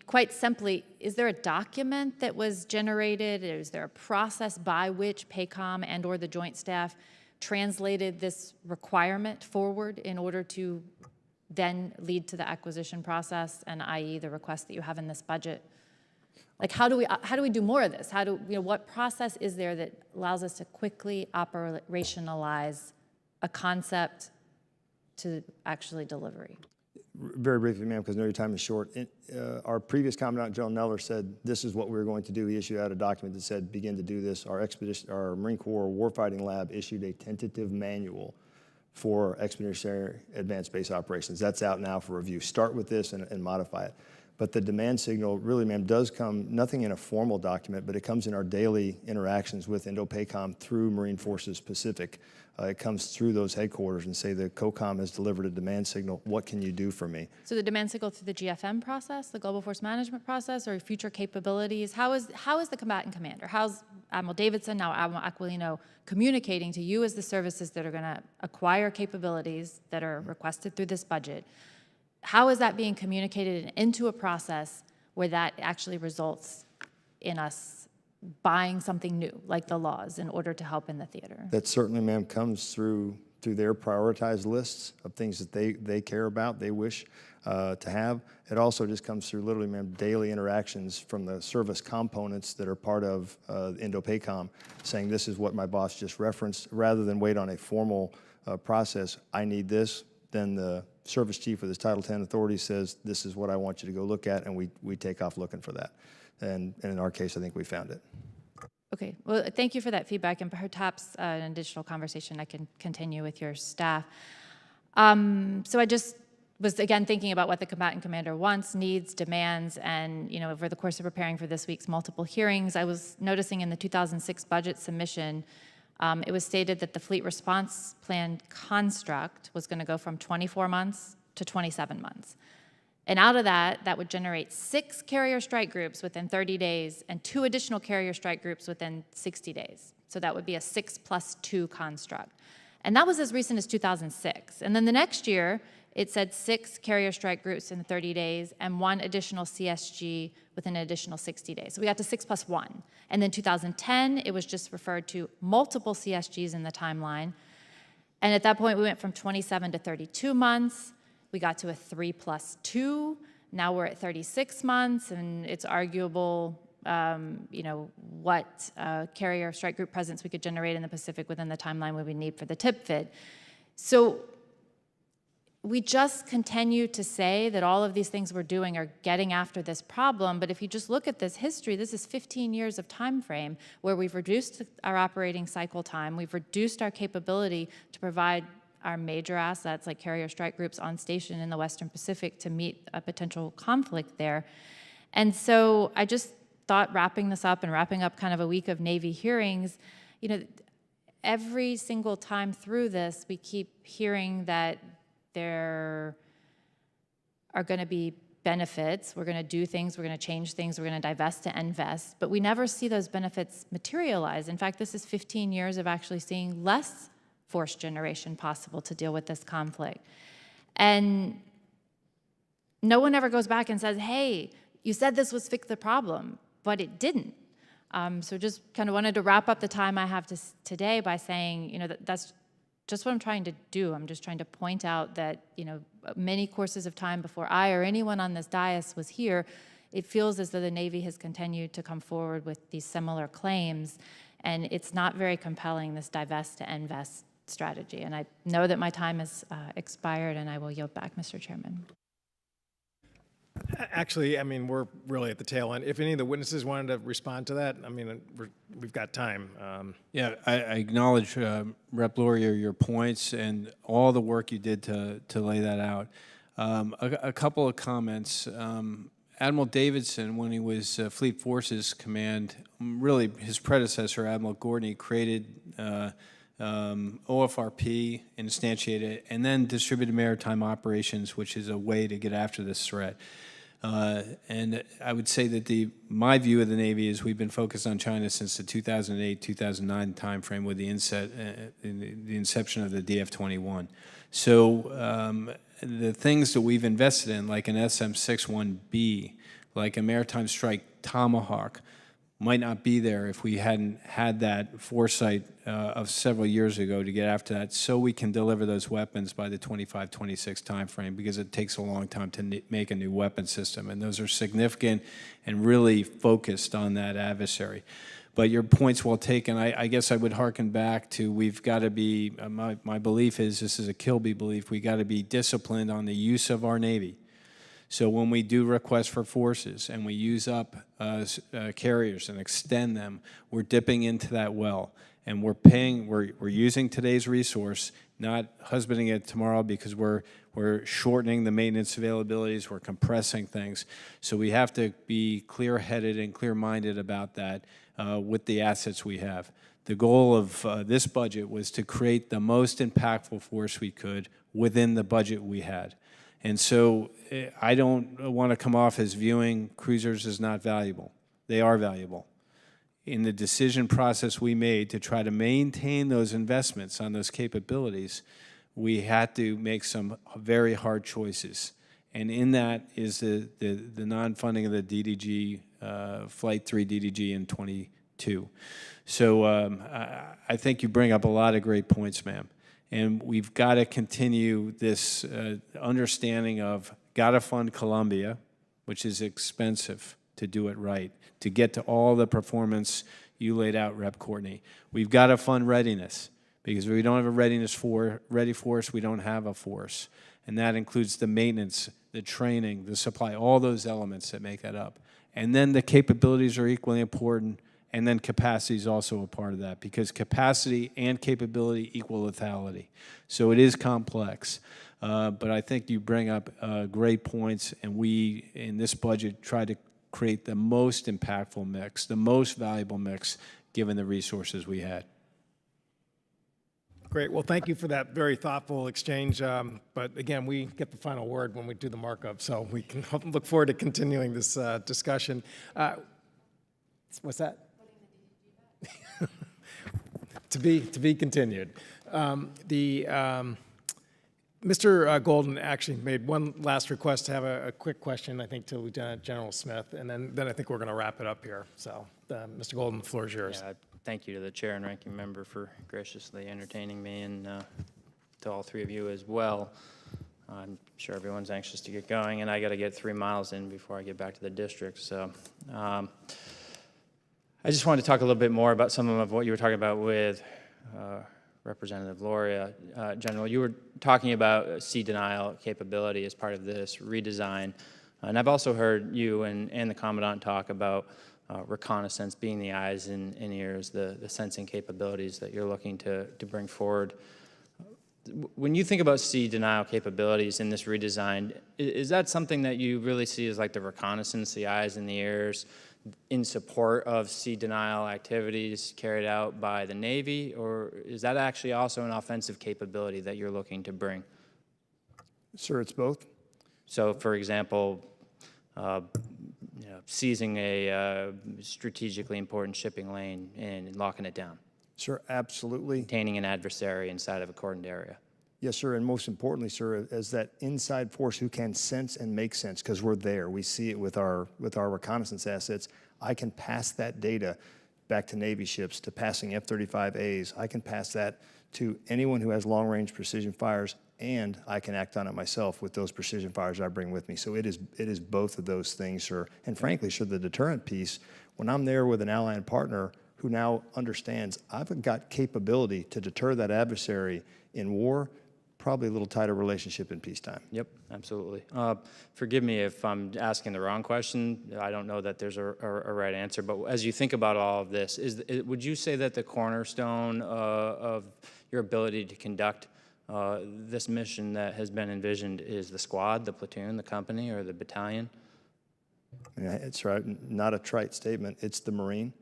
Quite simply, is there a document that was generated? Is there a process by which PACOM and or the Joint Staff translated this requirement forward in order to then lead to the acquisition process, and i.e. the request that you have in this budget? Like, how do we do more of this? What process is there that allows us to quickly operationalize a concept to actually delivery? Very briefly, ma'am, because I know your time is short. Our previous Commandant General Neller said this is what we were going to do. He issued out a document that said begin to do this. Our Marine Corps Warfighting Lab issued a tentative manual for expeditionary advanced base operations. That's out now for review. Start with this and modify it. But the demand signal really, ma'am, does come, nothing in a formal document, but it comes in our daily interactions with Indo-PACOM through Marine Forces Pacific. It comes through those headquarters and say the COCOM has delivered a demand signal. What can you do for me? So the demand signal through the GFM process, the Global Force Management process, or future capabilities? How is the combatant commander? How's Admiral Davidson, now Admiral Aquilino, communicating to you as the services that are going to acquire capabilities that are requested through this budget? How is that being communicated into a process where that actually results in us buying something new, like the laws, in order to help in the theater? That certainly, ma'am, comes through their prioritized lists of things that they care about, they wish to have. It also just comes through literally, ma'am, daily interactions from the service components that are part of Indo-PACOM, saying this is what my boss just referenced, rather than wait on a formal process. I need this. Then the service chief of the Title 10 authority says, this is what I want you to go look at, and we take off looking for that. And in our case, I think we found it. Okay, well, thank you for that feedback, and perhaps an additional conversation I can continue with your staff. So I just was, again, thinking about what the combatant commander wants, needs, demands, and, you know, over the course of preparing for this week's multiple hearings, I was noticing in the 2006 budget submission, it was stated that the fleet response plan construct was going to go from 24 months to 27 months. And out of that, that would generate 6 carrier strike groups within 30 days and 2 additional carrier strike groups within 60 days. So that would be a 6+2 construct. And that was as recent as 2006. And then the next year, it said 6 carrier strike groups in 30 days and 1 additional CSG within an additional 60 days. So we got to 6+1. And then 2010, it was just referred to multiple CSGs in the timeline. And at that point, we went from 27 to 32 months. We got to a 3+2. Now we're at 36 months, and it's arguable, you know, what carrier strike group presence we could generate in the Pacific within the timeline we would need for the tip fit. So we just continue to say that all of these things we're doing are getting after this problem, but if you just look at this history, this is 15 years of time frame where we've reduced our operating cycle time, we've reduced our capability to provide our major assets like carrier strike groups on station in the Western Pacific to meet a potential conflict there. And so I just thought, wrapping this up and wrapping up kind of a week of Navy hearings, you know, every single time through this, we keep hearing that there are going to be benefits, we're going to do things, we're going to change things, we're going to divest to invest, but we never see those benefits materialize. In fact, this is 15 years of actually seeing less force generation possible to deal with this conflict. And no one ever goes back and says, hey, you said this was fix the problem, but it didn't. So just kind of wanted to wrap up the time I have today by saying, you know, that's just what I'm trying to do. I'm just trying to point out that, you know, many courses of time before I or anyone on this dais was here, it feels as though the Navy has continued to come forward with these similar claims, and it's not very compelling, this divest to invest strategy. And I know that my time has expired, and I will yield back, Mr. Chairman. Actually, I mean, we're really at the tail end. If any of the witnesses wanted to respond to that, I mean, we've got time. Yeah, I acknowledge, Rep. Laurier, your points and all the work you did to lay that out. A couple of comments. Admiral Davidson, when he was Fleet Forces Command, really his predecessor, Admiral Gordon, created OFRP, instantiated it, and then distributed maritime operations, which is a way to get after this threat. And I would say that my view of the Navy is we've been focused on China since the 2008-2009 timeframe with the inception of the DF-21. So the things that we've invested in, like an SM-61B, like a Maritime Strike Tomahawk, might not be there if we hadn't had that foresight of several years ago to get after that, so we can deliver those weapons by the 25-26 timeframe, because it takes a long time to make a new weapon system, and those are significant and really focused on that adversary. But your point's well taken. I guess I would hearken back to, we've got to be, my belief is, this is a Kilby belief, we got to be disciplined on the use of our Navy. So when we do requests for forces and we use up carriers and extend them, we're dipping into that well, and we're using today's resource, not husbanding it tomorrow, because we're shortening the maintenance availabilities, we're compressing things. So we have to be clear-headed and clear-minded about that with the assets we have. The goal of this budget was to create the most impactful force we could within the budget we had. And so I don't want to come off as viewing cruisers as not valuable. They are valuable. In the decision process we made to try to maintain those investments on those capabilities, we had to make some very hard choices. And in that is the non-funding of the DDG, Flight 3 DDG in 22. So I think you bring up a lot of great points, ma'am. And we've got to continue this understanding of got to fund Columbia, which is expensive to do it right, to get to all the performance you laid out, Rep. Courtney. We've got to fund readiness, because if we don't have a ready force, we don't have a force. And that includes the maintenance, the training, the supply, all those elements that make that up. And then the capabilities are equally important, and then capacity is also a part of that, because capacity and capability equal lethality. So it is complex. But I think you bring up great points, and we, in this budget, try to create the most impactful mix, the most valuable mix, given the resources we had. Great. Well, thank you for that very thoughtful exchange. But again, we get the final word when we do the markup, so we can look forward to continuing this discussion. What's that? To be continued. Mr. Golden actually made one last request to have a quick question, I think, to Lieutenant General Smith, and then I think we're going to wrap it up here. So, Mr. Golden, the floor is yours. Yeah, thank you to the chair and ranking member for graciously entertaining me, and to all three of you as well. I'm sure everyone's anxious to get going, and I got to get 3 miles in before I get back to the district. So I just wanted to talk a little bit more about some of what you were talking about with Representative Loria. General, you were talking about sea denial capability as part of this redesign. And I've also heard you and the Commandant talk about reconnaissance being the eyes and ears, the sensing capabilities that you're looking to bring forward. When you think about sea denial capabilities in this redesign, is that something that you really see as like the reconnaissance, the eyes and the ears, in support of sea denial activities carried out by the Navy, or is that actually also an offensive capability that you're looking to bring? Sir, it's both. So, for example, seizing a strategically important shipping lane and locking it down. Sir, absolutely. Containing an adversary inside of a cordoned area. Yes, sir, and most importantly, sir, as that inside force who can sense and make sense, because we're there. We see it with our reconnaissance assets. I can pass that data back to Navy ships, to passing F-35As. I can pass that to anyone who has long-range precision fires, and I can act on it myself with those precision fires I bring with me. So it is both of those things, sir. And frankly, sir, the deterrent piece, when I'm there with an allied partner who now understands I've got capability to deter that adversary in war, probably a little tighter relationship in peacetime. Yep, absolutely. Forgive me if I'm asking the wrong question. I don't know that there's a right answer, but as you think about all of this, would you say that the cornerstone of your ability to conduct this mission that has been envisioned is the squad, the platoon, the company, or the battalion? Yeah, it's right, not a trite statement. It's the Marine.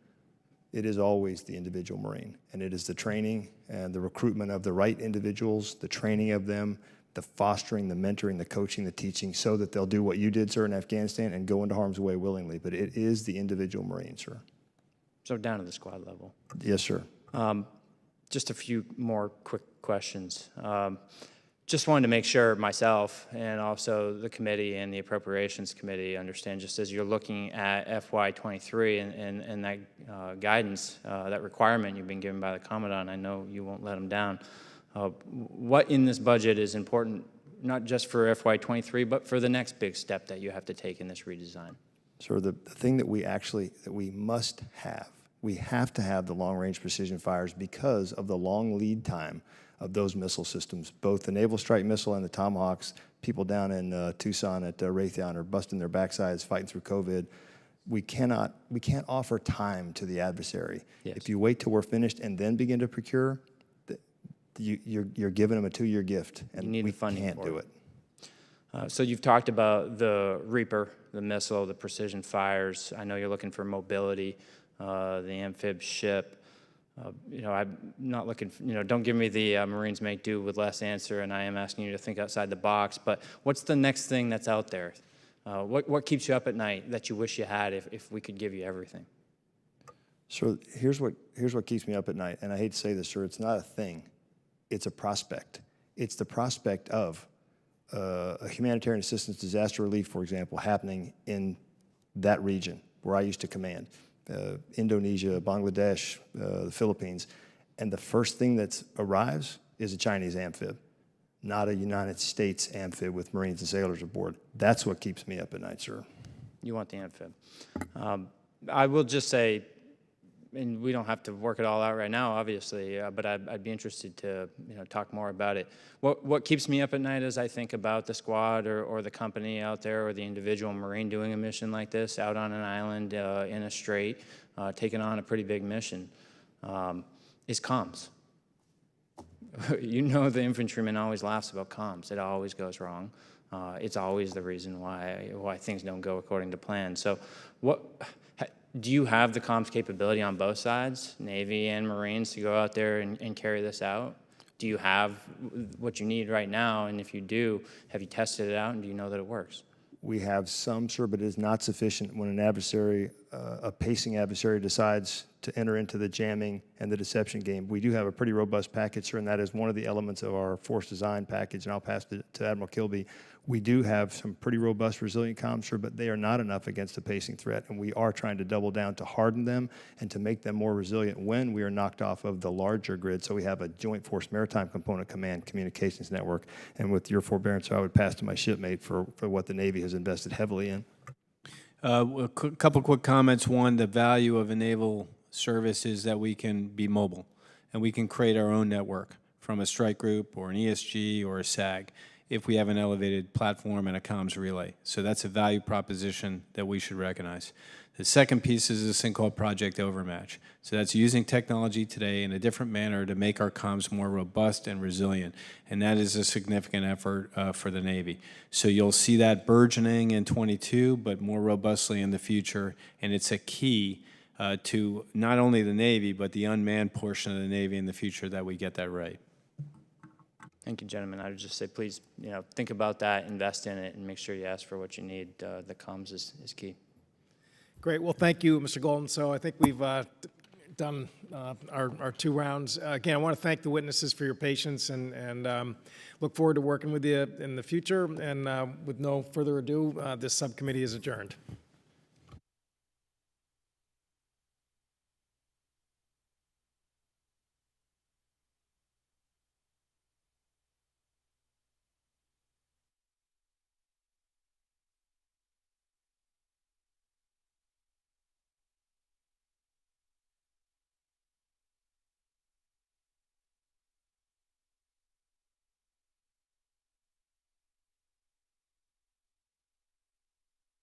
It is always the individual Marine, and it is the training and the recruitment of the right individuals, the training of them, the fostering, the mentoring, the coaching, the teaching, so that they'll do what you did, sir, in Afghanistan and go into harm's way willingly. But it is the individual Marine, sir. So down to the squad level. Yes, sir. Just a few more quick questions. Just wanted to make sure myself and also the committee and the Appropriations Committee understand, just as you're looking at FY23 and that guidance, that requirement you've been given by the Commandant, I know you won't let them down. What in this budget is important, not just for FY23, but for the next big step that you have to take in this redesign? Sir, the thing that we must have, we have to have the long-range precision fires because of the long lead time of those missile systems, both the Naval Strike Missile and the Tomahawks. People down in Tucson at Raytheon are busting their backsides fighting through COVID. We can't offer time to the adversary. Yes. If you wait till we're finished and then begin to procure, you're giving them a 2-year gift, and we can't do it. So you've talked about the Reaper, the missile, the precision fires. I know you're looking for mobility, the amphib ship. I'm not looking, don't give me the Marines make do with less answer, and I am asking you to think outside the box, but what's the next thing that's out there? What keeps you up at night that you wish you had if we could give you everything? So here's what keeps me up at night, and I hate to say this, sir, it's not a thing. It's a prospect. It's the prospect of a humanitarian assistance disaster relief, for example, happening in that region where I used to command, Indonesia, Bangladesh, the Philippines, and the first thing that arrives is a Chinese amphib, not a United States amphib with Marines and sailors aboard. That's what keeps me up at night, sir. You want the amphib. I will just say, and we don't have to work it all out right now, obviously, but I'd be interested to talk more about it. What keeps me up at night as I think about the squad or the company out there or the individual Marine doing a mission like this out on an island in a strait, taking on a pretty big mission, is comms. The infantryman always laughs about comms. It always goes wrong. It's always the reason why things don't go according to plan. So do you have the comms capability on both sides, Navy and Marines, to go out there and carry this out? Do you have what you need right now? And if you do, have you tested it out and do you know that it works? We have some, sir, but it is not sufficient when an adversary, a pacing adversary, decides to enter into the jamming and the deception game. We do have a pretty robust package, sir, and that is one of the elements of our force design package, and I'll pass it to Admiral Kilby. We do have some pretty robust, resilient comms, sir, but they are not enough against a pacing threat, and we are trying to double down to harden them and to make them more resilient when we are knocked off of the larger grid. So we have a Joint Force Maritime Component Command Communications Network, and with your forbearance, I would pass to my shipmate for what the Navy has invested heavily in. A couple quick comments. One, the value of a naval service is that we can be mobile, and we can create our own network from a strike group or an ESG or a SAG if we have an elevated platform and a comms relay. So that's a value proposition that we should recognize. The second piece is this thing called Project Overmatch. So that's using technology today in a different manner to make our comms more robust and resilient. And that is a significant effort for the Navy. So you'll see that burgeoning in 22, but more robustly in the future. And it's a key to not only the Navy, but the unmanned portion of the Navy in the future that we get that right. Thank you, gentlemen. I would just say, please, think about that, invest in it, and make sure you ask for what you need. The comms is key. Great. Well, thank you, Mr. Golden. So I think we've done our 2 rounds. Again, I want to thank the witnesses for your patience and look forward to working with you in the future. And with no further ado, this subcommittee is adjourned.